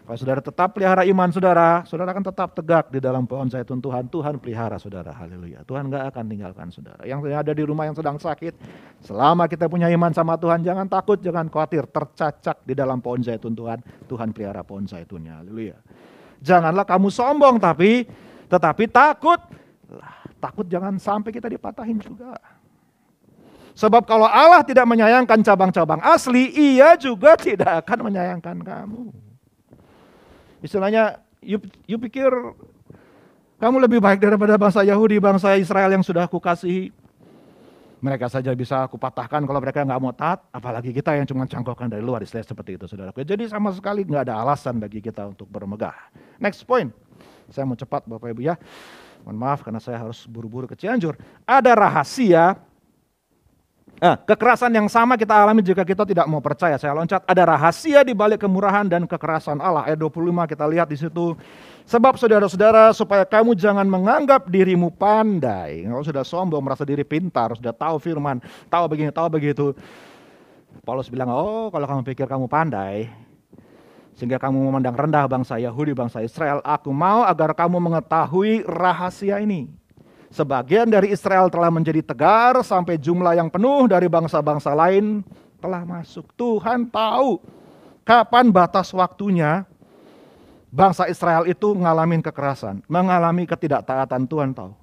Kalau saudara tetap pelihara iman saudara, saudara akan tetap tegak di dalam pohon zaitun Tuhan. Tuhan pelihara saudara, haleluya. Tuhan gak akan tinggalkan saudara. Yang ada di rumah yang sedang sakit, selama kita punya iman sama Tuhan, jangan takut, jangan khawatir. Tercacak di dalam pohon zaitun Tuhan, Tuhan pelihara pohon zaitunnya, haleluya. Janganlah kamu sombong, tetapi takut. Takut jangan sampai kita dipatahin juga. Sebab kalau Allah tidak menyayangkan cabang-cabang asli, Ia juga tidak akan menyayangkan kamu. Istilahnya, you pikir kamu lebih baik daripada bangsa Yahudi, bangsa Israel yang sudah aku kasihi. Mereka saja bisa aku patahkan kalau mereka nggak mau taat, apalagi kita yang cuma cangkokkan dari luar, istilah seperti itu, saudaraku. Jadi sama sekali nggak ada alasan bagi kita untuk bermegah. Next point, saya mau cepat Bapak Ibu ya. Mohon maaf karena saya harus buru-buru ke Cianjur. Ada rahasia. Kekerasan yang sama kita alami jika kita tidak mau percaya. Saya loncat, ada rahasia di balik kemurahan dan kekerasan Allah. Ayat 25 kita lihat di situ. Sebab saudara-saudara, supaya kamu jangan menganggap dirimu pandai. Kalau sudah sombong, merasa diri pintar, sudah tahu firman, tahu begini, tahu begitu. Paulus bilang, kalau kamu pikir kamu pandai, sehingga kamu memandang rendah bangsa Yahudi, bangsa Israel, aku mau agar kamu mengetahui rahasia ini. Sebagian dari Israel telah menjadi tegar sampai jumlah yang penuh dari bangsa-bangsa lain telah masuk. Tuhan tahu kapan batas waktunya bangsa Israel itu ngalamin kekerasan, mengalami ketidaktaatan. Tuhan tahu.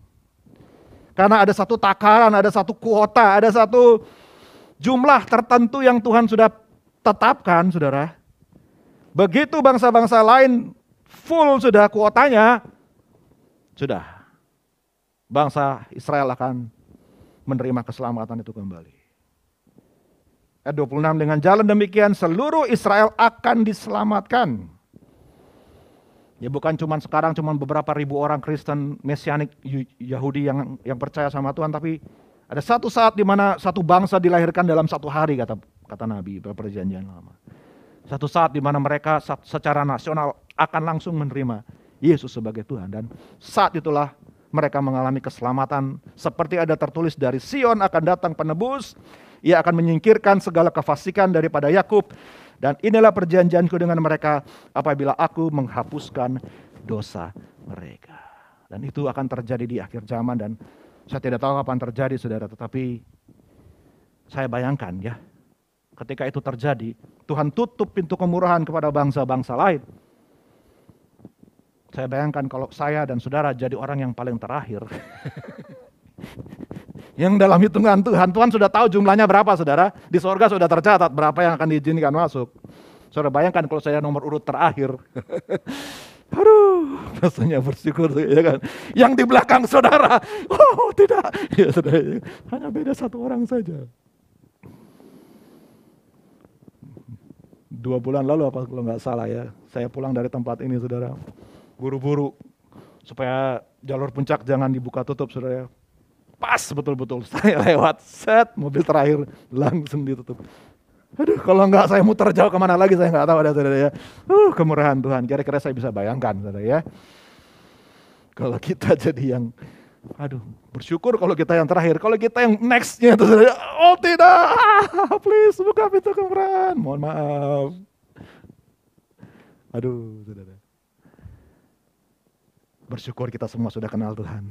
Karena ada satu takaran, ada satu kuota, ada satu jumlah tertentu yang Tuhan sudah tetapkan, saudara. Begitu bangsa-bangsa lain full sudah kuotanya, sudah. Bangsa Israel akan menerima keselamatan itu kembali. Ayat 26, dengan jalan demikian seluruh Israel akan diselamatkan. Ya bukan cuma sekarang cuma beberapa ribu orang Kristen Mesianik Yahudi yang percaya sama Tuhan, tapi ada satu saat di mana satu bangsa dilahirkan dalam satu hari, kata Nabi Perjanjian Lama. Satu saat di mana mereka secara nasional akan langsung menerima Yesus sebagai Tuhan, dan saat itulah mereka mengalami keselamatan. Seperti ada tertulis, dari Sion akan datang penebus, ia akan menyingkirkan segala kefasikan daripada Yakub, dan inilah perjanjianku dengan mereka apabila aku menghapuskan dosa mereka. Dan itu akan terjadi di akhir zaman, dan saya tidak tahu kapan terjadi, saudara, tetapi saya bayangkan ya, ketika itu terjadi, Tuhan tutup pintu kemurahan kepada bangsa-bangsa lain. Saya bayangkan kalau saya dan saudara jadi orang yang paling terakhir. Yang dalam hitungan Tuhan sudah tahu jumlahnya berapa, saudara. Di sorga sudah tercatat berapa yang akan diizinkan masuk. Saudara bayangkan kalau saya nomor urut terakhir. Aduh, rasanya bersyukur ya kan. Yang di belakang saudara, oh tidak. Ya, saudara, hanya beda satu orang saja. 2 bulan lalu apa kalau nggak salah ya, saya pulang dari tempat ini, saudara. Buru-buru supaya jalur puncak jangan dibuka tutup, saudara. Pas betul-betul saya lewat, set mobil terakhir langsung ditutup. Aduh, kalau enggak saya muter jauh kemana lagi saya nggak tahu ada, saudara ya. Kemurahan Tuhan, kira-kira saya bisa bayangkan, saudara ya. Kalau kita jadi yang, aduh, bersyukur kalau kita yang terakhir. Kalau kita yang nextnya itu, saudara, oh tidak, please buka pintu kemurahan, mohon maaf. Aduh, saudara. Bersyukur kita semua sudah kenal Tuhan.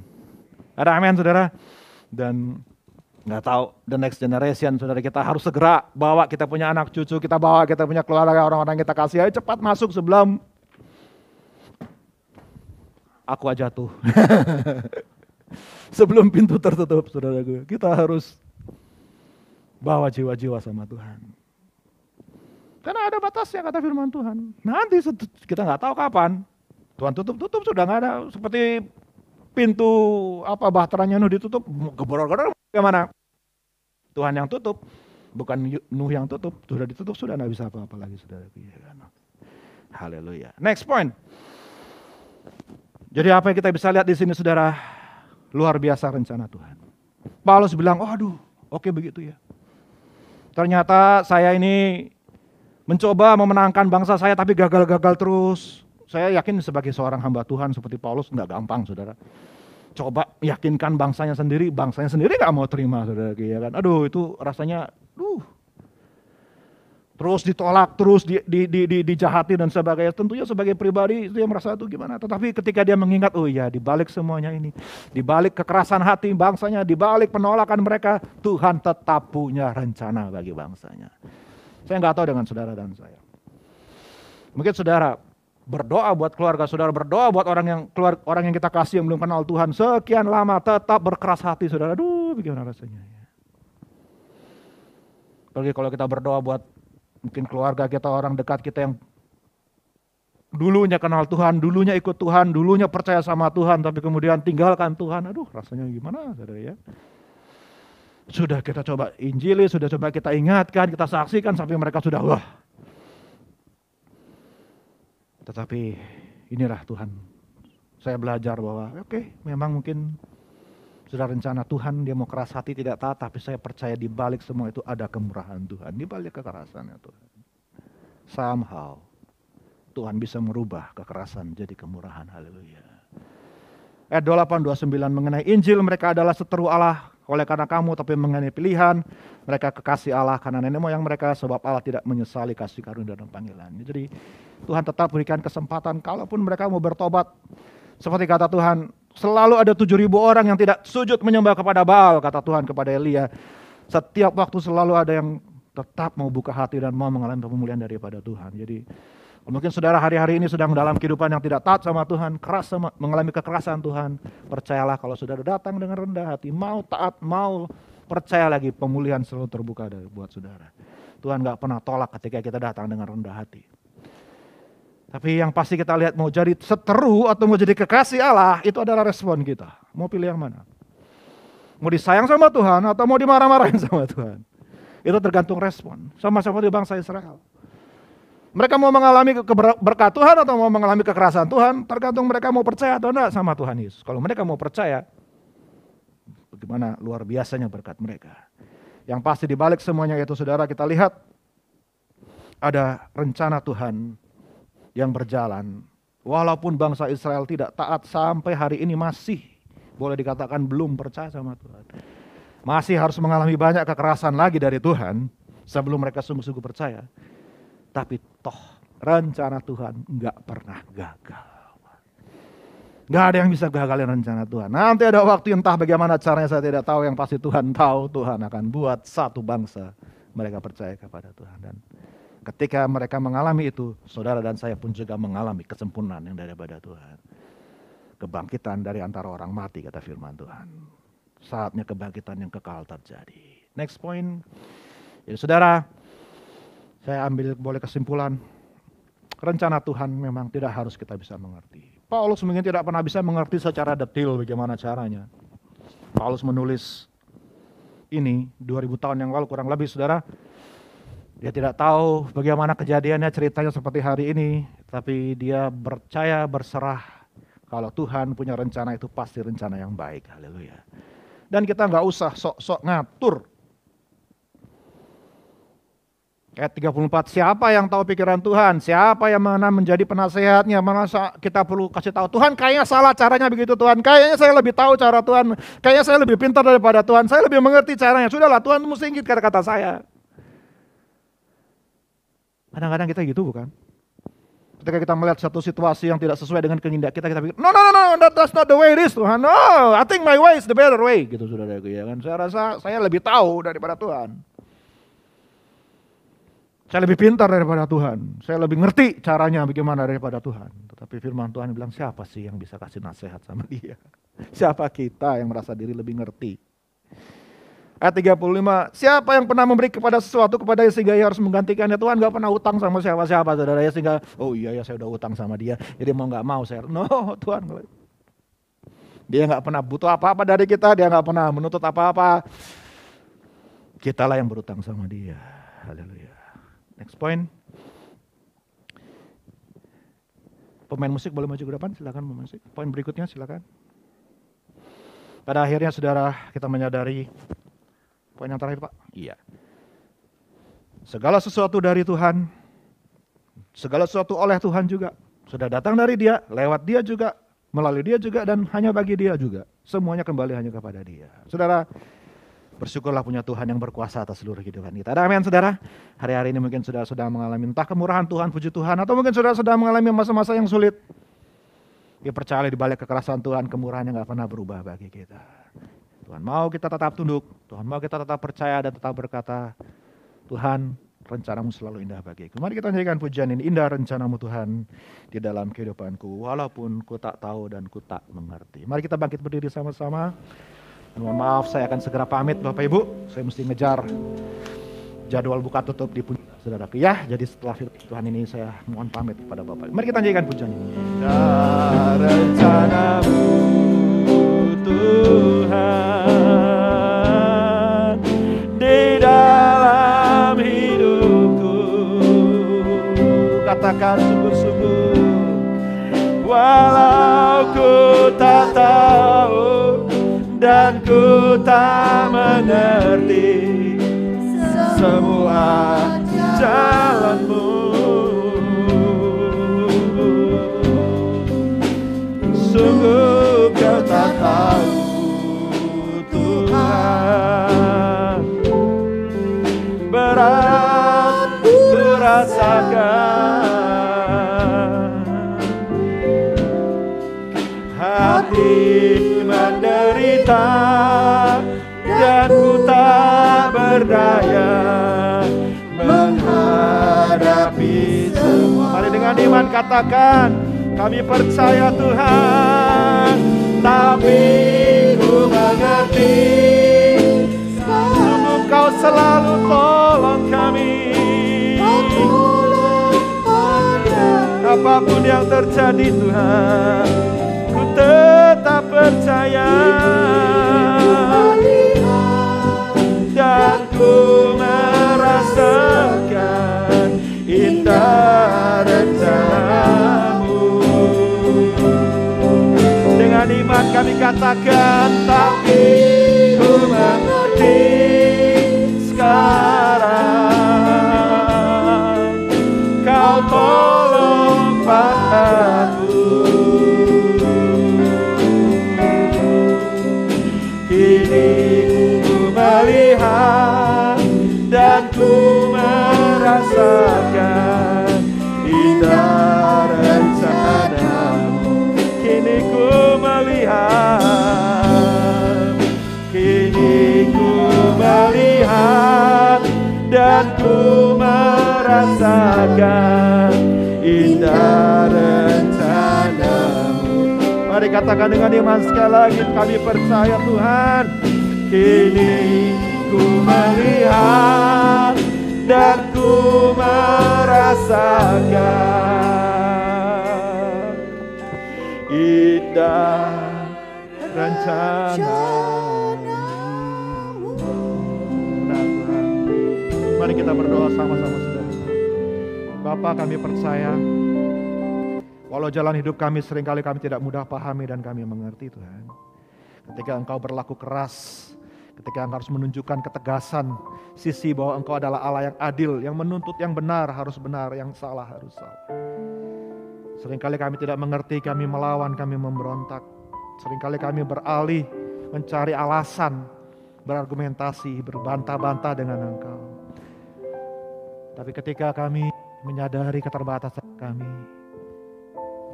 Ada amin, saudara. Dan nggak tahu the next generation, saudara, kita harus segera bawa kita punya anak cucu, kita bawa kita punya keluarga, orang-orang kita kasih, ayo cepat masuk sebelum aku aja tuh. Sebelum pintu tertutup, saudaraku. Kita harus bawa jiwa-jiwa sama Tuhan. Karena ada batasnya, kata firman Tuhan. Nanti kita nggak tahu kapan. Tuhan tutup sudah nggak ada, seperti pintu bahteranya Nuh ditutup, gebor-gebor kemana? Tuhan yang tutup, bukan Nuh yang tutup, sudah ditutup, sudah nggak bisa apa-apa lagi, saudara. Haleluya. Next point. Jadi apa yang kita bisa lihat di sini, saudara? Luar biasa rencana Tuhan. Paulus bilang, aduh, oke begitu ya. Ternyata saya ini mencoba memenangkan bangsa saya, tapi gagal-gagal terus. Saya yakin sebagai seorang hamba Tuhan seperti Paulus nggak gampang, saudara. Coba yakinkan bangsanya sendiri nggak mau terima, saudara. Ya kan? Aduh, itu rasanya, terus ditolak, terus dijahati dan sebagainya. Tentunya sebagai pribadi itu yang merasa itu gimana. Tetapi ketika dia mengingat, oh iya, di balik semuanya ini, di balik kekerasan hati bangsanya, di balik penolakan mereka, Tuhan tetap punya rencana bagi bangsanya. Saya nggak tahu dengan saudara dan saya. Mungkin saudara berdoa buat keluarga saudara, berdoa buat orang yang kita kasih yang belum kenal Tuhan sekian lama, tetap berkeras hati, saudara. Aduh, bagaimana rasanya ya. Apalagi kalau kita berdoa buat mungkin keluarga kita, orang dekat kita yang dulunya kenal Tuhan, dulunya ikut Tuhan, dulunya percaya sama Tuhan, tapi kemudian tinggalkan Tuhan. Aduh, rasanya gimana, saudara ya. Sudah kita coba injili, sudah coba kita ingatkan, kita saksikan sampai mereka sudah wah. Tetapi inilah Tuhan. Saya belajar bahwa memang mungkin sudah rencana Tuhan, dia mau keras hati tidak taat, tapi saya percaya di balik semua itu ada kemurahan Tuhan, di balik kekerasannya Tuhan. Somehow Tuhan bisa merubah kekerasan jadi kemurahan. Haleluya. Ayat 28-29 mengenai Injil, mereka adalah seteru Allah oleh karena kamu, tapi mengenai pilihan, mereka kekasih Allah karena nenek moyang mereka, sebab Allah tidak menyesali kasih karunia dan panggilan. Jadi Tuhan tetap berikan kesempatan, kalaupun mereka mau bertobat. Seperti kata Tuhan, Selalu ada 7.000 orang yang tidak sujud menyembah kepada Baal, kata Tuhan kepada Elia. Setiap waktu selalu ada yang tetap mau buka hati dan mau mengalami pemulihan daripada Tuhan. Jadi mungkin saudara hari-hari ini sedang dalam kehidupan yang tidak taat sama Tuhan, mengalami kekerasan Tuhan. Percayalah kalau saudara datang dengan rendah hati, mau taat, mau percaya lagi, pemulihan selalu terbuka buat saudara. Tuhan gak pernah tolak ketika kita datang dengan rendah hati. Tapi yang pasti kita lihat mau jadi seteru atau mau jadi kekasih Allah, itu adalah respon kita. Mau pilih yang mana? Mau disayang sama Tuhan atau mau dimarah-marahin sama Tuhan? Itu tergantung respon. Sama-sama di bangsa Israel. Mereka mau mengalami berkat Tuhan atau mau mengalami kekerasan Tuhan, tergantung mereka mau percaya atau enggak sama Tuhan Yesus. Kalau mereka mau percaya, bagaimana luar biasanya berkat mereka. Yang pasti di balik semuanya itu saudara, kita lihat ada rencana Tuhan yang berjalan. Walaupun bangsa Israel tidak taat sampai hari ini masih boleh dikatakan belum percaya sama Tuhan. Masih harus mengalami banyak kekerasan lagi dari Tuhan sebelum mereka sungguh-sungguh percaya. Tapi toh rencana Tuhan nggak pernah gagal. Nggak ada yang bisa gagalin rencana Tuhan. Nanti ada waktu entah bagaimana caranya saya tidak tahu, yang pasti Tuhan tahu. Tuhan akan buat satu bangsa mereka percaya kepada Tuhan. Dan ketika mereka mengalami itu, saudara dan saya pun juga mengalami kesempurnaan yang daripada Tuhan. Kebangkitan dari antara orang mati, kata firman Tuhan. Saatnya kebangkitan yang kekal terjadi. Next point. Jadi saudara, saya ambil boleh kesimpulan. Rencana Tuhan memang tidak harus kita bisa mengerti. Paulus mungkin tidak pernah bisa mengerti secara detail bagaimana caranya. Paulus menulis ini 2000 tahun yang lalu kurang lebih saudara. Dia tidak tahu bagaimana kejadiannya, ceritanya seperti hari ini. Tapi dia percaya, berserah kalau Tuhan punya rencana, itu pasti rencana yang baik. Haleluya. Dan kita nggak usah sok-sok ngatur. Ayat 34, siapa yang tahu pikiran Tuhan? Siapa yang mana menjadi penasehatnya? Masa kita perlu kasih tahu, Tuhan kayaknya salah caranya begitu Tuhan. Kayaknya saya lebih tahu cara Tuhan. Kayaknya saya lebih pintar daripada Tuhan. Saya lebih mengerti caranya. Sudahlah, Tuhan mesti ingat kata-kata saya. Kadang-kadang kita gitu bukan? Ketika kita melihat satu situasi yang tidak sesuai dengan kehendak kita pikir, no, that's not the way it is Tuhan. No, I think my way is the better way. Gitu saudaraku ya kan. Saya rasa saya lebih tahu daripada Tuhan. Saya lebih pintar daripada Tuhan. Saya lebih ngerti caranya bagaimana daripada Tuhan. Tetapi firman Tuhan bilang, siapa sih yang bisa kasih nasihat sama dia? Siapa kita yang merasa diri lebih ngerti? Ayat 35, siapa yang pernah memberi kepada sesuatu kepada dia sehingga ia harus menggantikannya? Tuhan gak pernah utang sama siapa-siapa saudara ya, sehingga oh iya ya saya udah utang sama dia, jadi mau gak mau saya. No, Tuhan. Dia gak pernah butuh apa-apa dari kita, dia gak pernah menuntut apa-apa. Kitalah yang berutang sama dia. Haleluya. Next point. Pemain musik boleh maju ke depan, silakan pemain musik. Poin berikutnya silakan. Pada akhirnya saudara, kita menyadari poin yang terakhir Pak. Iya. Segala sesuatu dari Tuhan, segala sesuatu oleh Tuhan juga. Sudah datang dari Dia, lewat Dia juga, melalui Dia juga, dan hanya bagi Dia juga. Semuanya kembali hanya kepada Dia. Saudara, bersyukurlah punya Tuhan yang berkuasa atas seluruh kehidupan kita. Ada amin saudara? Hari-hari ini mungkin saudara sudah mengalami entah kemurahan Tuhan, puji Tuhan, atau mungkin saudara sudah mengalami masa-masa yang sulit. Ya percaya di balik kekerasan Tuhan, kemurahannya gak pernah berubah bagi kita. Tuhan mau kita tetap tunduk, Tuhan mau kita tetap percaya dan tetap berkata, Tuhan rencanamu selalu indah bagiku. Mari kita nyanyikan pujian ini, indah rencanamu Tuhan di dalam kehidupanku, walaupun ku tak tahu dan ku tak mengerti. Mari kita bangkit berdiri sama-sama. Mohon maaf, saya akan segera pamit Bapak Ibu. Saya mesti ngejar jadwal buka tutup di pujian saudaraku. Ya, jadi setelah Tuhan ini saya mohon pamit kepada Bapak. Mari kita nyanyikan pujian ini. Rencanamu Tuhan di dalam hidupku. Katakan sungguh-sungguh, walau ku tak tahu dan ku tak mengerti semua jalanmu, sungguh kau tak tahu Tuhan, berat ku rasakan, hati cinta dan ku tak berdaya menghadapi semua. Mari dengan iman katakan, kami percaya Tuhan, tapi ku mengerti sungguh Kau selalu tolong kami. Apapun yang terjadi Tuhan, ku tetap percaya dan ku merasakan indah rencana-Mu. Dengan iman kami katakan, tapi ku mengerti sekarang Kau tolong padaku. Kini ku melihat dan ku merasakan indah rencana-Mu. Kini ku melihat, kini ku melihat dan ku merasakan indah rencana-Mu. Mari katakan dengan iman sekali lagi, kami percaya Tuhan. Kini ku melihat dan ku merasakan indah rencana-Mu. Nah, Tuhan, mari kita berdoa sama-sama saudara. Bapa, kami percaya walau jalan hidup kami seringkali kami tidak mudah pahami dan kami mengerti Tuhan. Ketika Engkau berlaku keras, ketika Engkau harus menunjukkan ketegasan, sisi bahwa Engkau adalah Allah yang adil, yang menuntut yang benar harus benar, yang salah harus salah. Seringkali kami tidak mengerti, kami melawan, kami memberontak. Seringkali kami beralih mencari alasan, berargumentasi, berbantah-bantah dengan Engkau. Tapi ketika kami menyadari keterbatasan kami,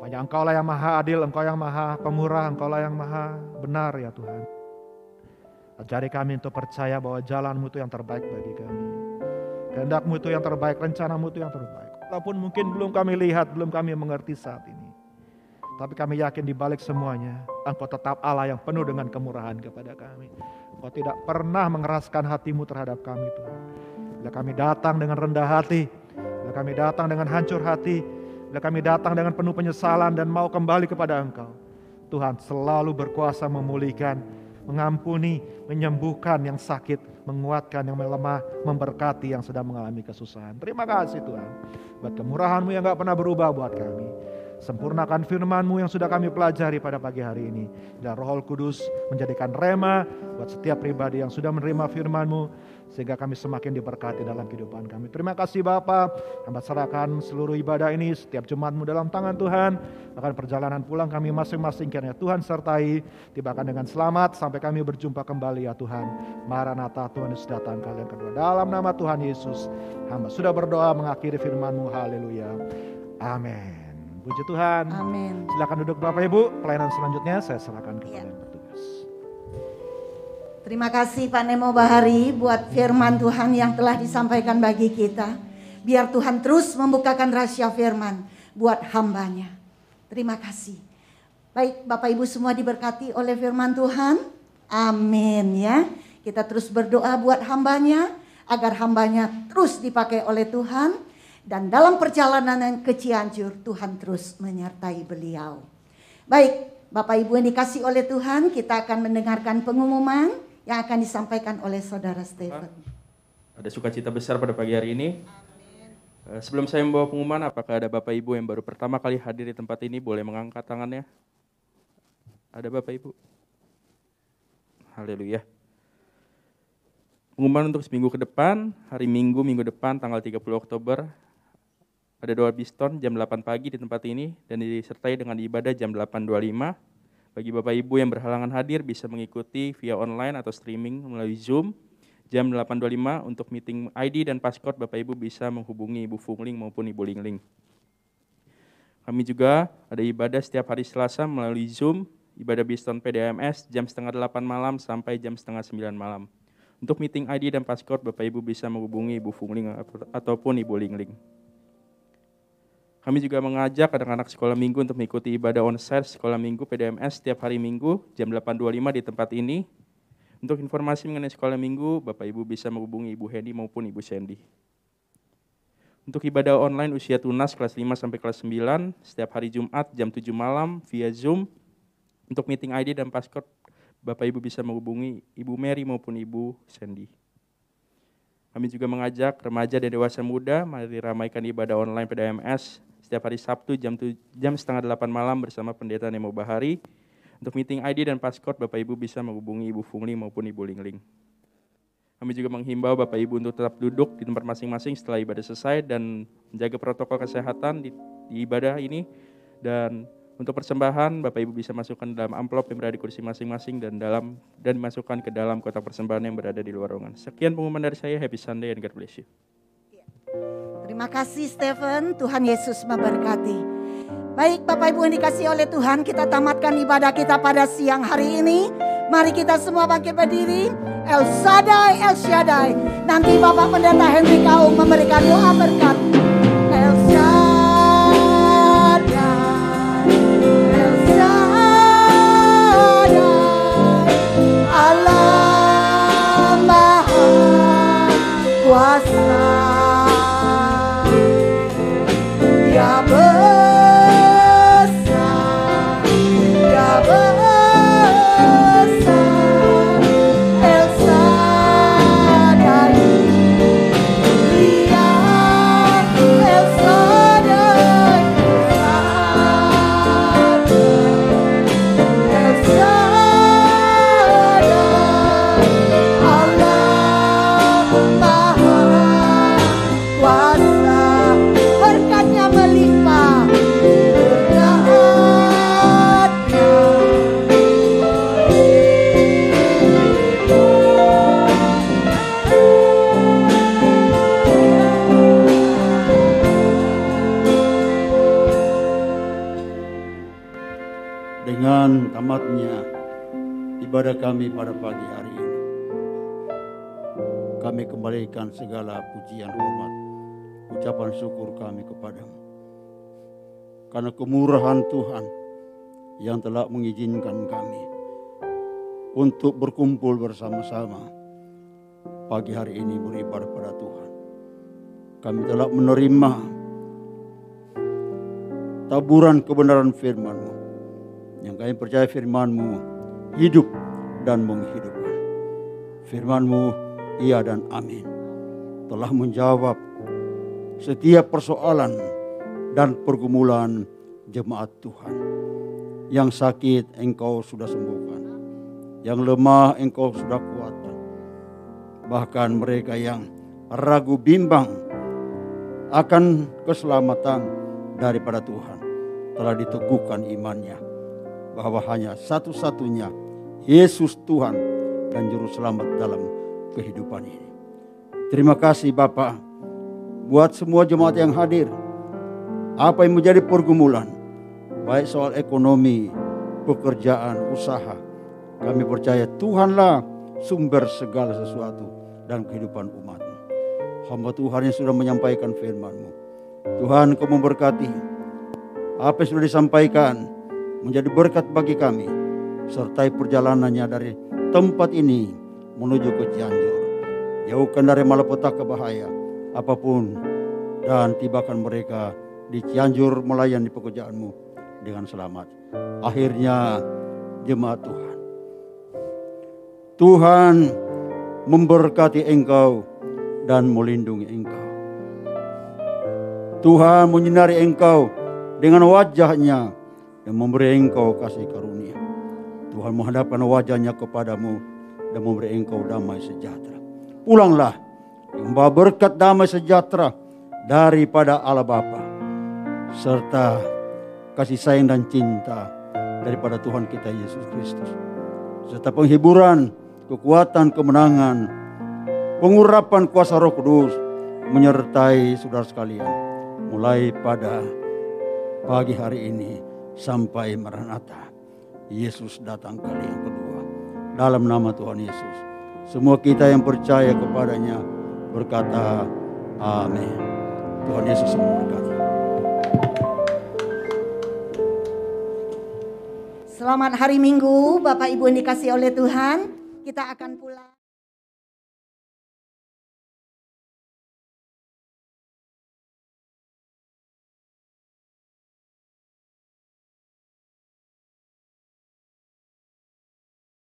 hanya Engkau lah yang maha adil, Engkau yang maha pemurah, Engkau lah yang maha benar ya Tuhan. Ajari kami untuk percaya bahwa jalan-Mu itu yang terbaik bagi kami. Kehendak-Mu itu yang terbaik, rencana-Mu itu yang terbaik. Walaupun mungkin belum kami lihat, belum kami mengerti saat ini. Tapi kami yakin di balik semuanya, Engkau tetap Allah yang penuh dengan kemurahan kepada kami. Engkau tidak pernah mengeraskan hati-Mu terhadap kami Tuhan. Bila kami datang dengan rendah hati, bila kami datang dengan hancur hati, bila kami datang dengan penuh penyesalan dan mau kembali kepada Engkau, Tuhan selalu berkuasa memulihkan, mengampuni, menyembuhkan yang sakit, menguatkan yang melemah, memberkati yang sedang mengalami kesusahan. Terima kasih Tuhan, buat kemurahan-Mu yang gak pernah berubah buat kami. Sempurnakan firman-Mu yang sudah kami pelajari pada pagi hari ini. Dan Roh Kudus menjadikan rema buat setiap pribadi yang sudah menerima firman-Mu, sehingga kami semakin diberkati dalam kehidupan kami. Terima kasih Bapa, Hamba serahkan seluruh ibadah ini, setiap jemaat-Mu dalam tangan Tuhan. Bahkan perjalanan pulang kami masing-masing kiranya Tuhan sertai, tibakan dengan selamat sampai kami berjumpa kembali ya Tuhan. Maranatha, Tuhan Yesus datang kali yang kedua. Dalam nama Tuhan Yesus, Hamba sudah berdoa mengakhiri firman-Mu. Haleluya. Amin. Puji Tuhan. Amin. Silakan duduk Bapak Ibu. Pelayanan selanjutnya saya serahkan kepada yang bertugas. Terima kasih Pak Nemo Bahari buat firman Tuhan yang telah disampaikan bagi kita. Biar Tuhan terus membukakan rahasia firman buat hambanya. Terima kasih. Baik Bapak Ibu semua diberkati oleh firman Tuhan. Amin ya. Kita terus berdoa buat hambanya agar hambanya terus dipakai oleh Tuhan. Dan dalam perjalanan yang ke Cianjur, Tuhan terus menyertai beliau. Baik, Bapak Ibu yang dikasih oleh Tuhan, kita akan mendengarkan pengumuman yang akan disampaikan oleh Saudara Stephen. Ada sukacita besar pada pagi hari ini. Sebelum saya membawa pengumuman, apakah ada Bapak Ibu yang baru pertama kali hadir di tempat ini, boleh mengangkat tangannya? Ada Bapak Ibu? Haleluya. Pengumuman untuk seminggu ke depan, hari Minggu, minggu depan, tanggal 30 Oktober, ada doa Biston jam 8 pagi di tempat ini dan disertai dengan ibadah jam 8.25. Bagi Bapak Ibu yang berhalangan hadir bisa mengikuti via online atau streaming melalui Zoom jam 8.25. Untuk meeting ID dan passcode Bapak Ibu bisa menghubungi Ibu Fungling maupun Ibu Lingling. Kami juga ada ibadah setiap hari Selasa melalui Zoom ibadah Biston PDMS jam 7:30 malam sampai jam 8:30 malam. Untuk meeting ID dan passcode, Bapak Ibu bisa menghubungi Ibu Fungling ataupun Ibu Lingling. Kami juga mengajak anak-anak sekolah minggu untuk mengikuti ibadah onsite sekolah minggu PDMS setiap hari Minggu jam 8.25 di tempat ini. Untuk informasi mengenai sekolah minggu, Bapak Ibu bisa menghubungi Ibu Hendy maupun Ibu Sandy. Untuk ibadah online usia tunas kelas 5 sampai kelas 9 setiap hari Jumat jam 7 malam via Zoom. Untuk meeting ID dan passcode, Bapak Ibu bisa menghubungi Ibu Mary maupun Ibu Sandy. Kami juga mengajak remaja dan dewasa muda mari ramaikan ibadah online PDMS setiap hari Sabtu jam 7:30 malam bersama Pendeta Nemo Bahari. Untuk meeting ID dan passcode, Bapak Ibu bisa menghubungi Ibu Fungli maupun Ibu Lingling. Kami juga menghimbau Bapak Ibu untuk tetap duduk di tempat masing-masing setelah ibadah selesai dan menjaga protokol kesehatan di ibadah ini. Dan untuk persembahan, Bapak Ibu bisa masukkan dalam amplop yang berada di kursi masing-masing dan dimasukkan ke dalam kotak persembahan yang berada di luar ruangan. Sekian pengumuman dari saya. Happy Sunday and God bless you. Terima kasih Stephen, Tuhan Yesus memberkati. Baik Bapak Ibu yang dikasihi oleh Tuhan, kita tamatkan ibadah kita pada siang hari ini. Mari kita semua bangkit berdiri. El Shaddai, El Shaddai. Nanti Bapak Pendeta Henry Kaung memberikan doa berkat. El Shaddai, El Shaddai, Allah Maha Kuasa. Dia besar, Dia besar, El Shaddai, Dia El Shaddai, El Shaddai, Allah Maha Kuasa. Berkatnya melimpah, dengan tamatnya ibadah kami pada pagi hari ini, kami kembalikan segala pujian, hormat, ucapan syukur kami kepadamu. Karena kemurahan Tuhan yang telah mengizinkan kami untuk berkumpul bersama-sama pagi hari ini beribadah pada Tuhan. Kami telah menerima taburan kebenaran firman-Mu, yang kami percaya firman-Mu hidup dan menghidupkan. Firman-Mu iya dan amin, telah menjawab setiap persoalan dan pergumulan jemaat Tuhan. Yang sakit Engkau sudah sembuhkan, yang lemah Engkau sudah kuatkan. Bahkan mereka yang ragu bimbang akan keselamatan daripada Tuhan, telah diteguhkan imannya bahwa hanya satu-satunya Yesus Tuhan dan Juru Selamat dalam kehidupan ini. Terima kasih Bapa buat semua jemaat yang hadir. Apa yang menjadi pergumulan, baik soal ekonomi, pekerjaan, usaha, kami percaya Tuhanlah sumber segala sesuatu dalam kehidupan umat-Mu. Hamba Tuhan yang sudah menyampaikan firman-Mu, Tuhan Kau memberkati apa yang sudah disampaikan, menjadi berkat bagi kami, sertai perjalanannya dari tempat ini menuju ke Cianjur. Jauhkan dari malapetaka bahaya apapun, dan tibakan mereka di Cianjur melayani pekerjaan-Mu dengan selamat. Akhirnya jemaat Tuhan, Tuhan memberkati engkau dan melindungi engkau. Tuhan menyinari engkau dengan wajah-Nya dan memberi engkau kasih karunia. Tuhan menghadapkan wajah-Nya kepadamu dan memberi engkau damai sejahtera. Pulanglah membawa berkat damai sejahtera daripada Allah Bapa, serta kasih sayang dan cinta daripada Tuhan kita Yesus Kristus, serta penghiburan, kekuatan, kemenangan, pengurapan kuasa Roh Kudus menyertai saudara sekalian, mulai pada pagi hari ini sampai Maranatha. Yesus datang kali yang kedua. Dalam nama Tuhan Yesus, semua kita yang percaya kepadanya berkata amin. Tuhan Yesus memberkati. Selamat hari Minggu, Bapak Ibu yang dikasihi oleh Tuhan. Kita akan pulang.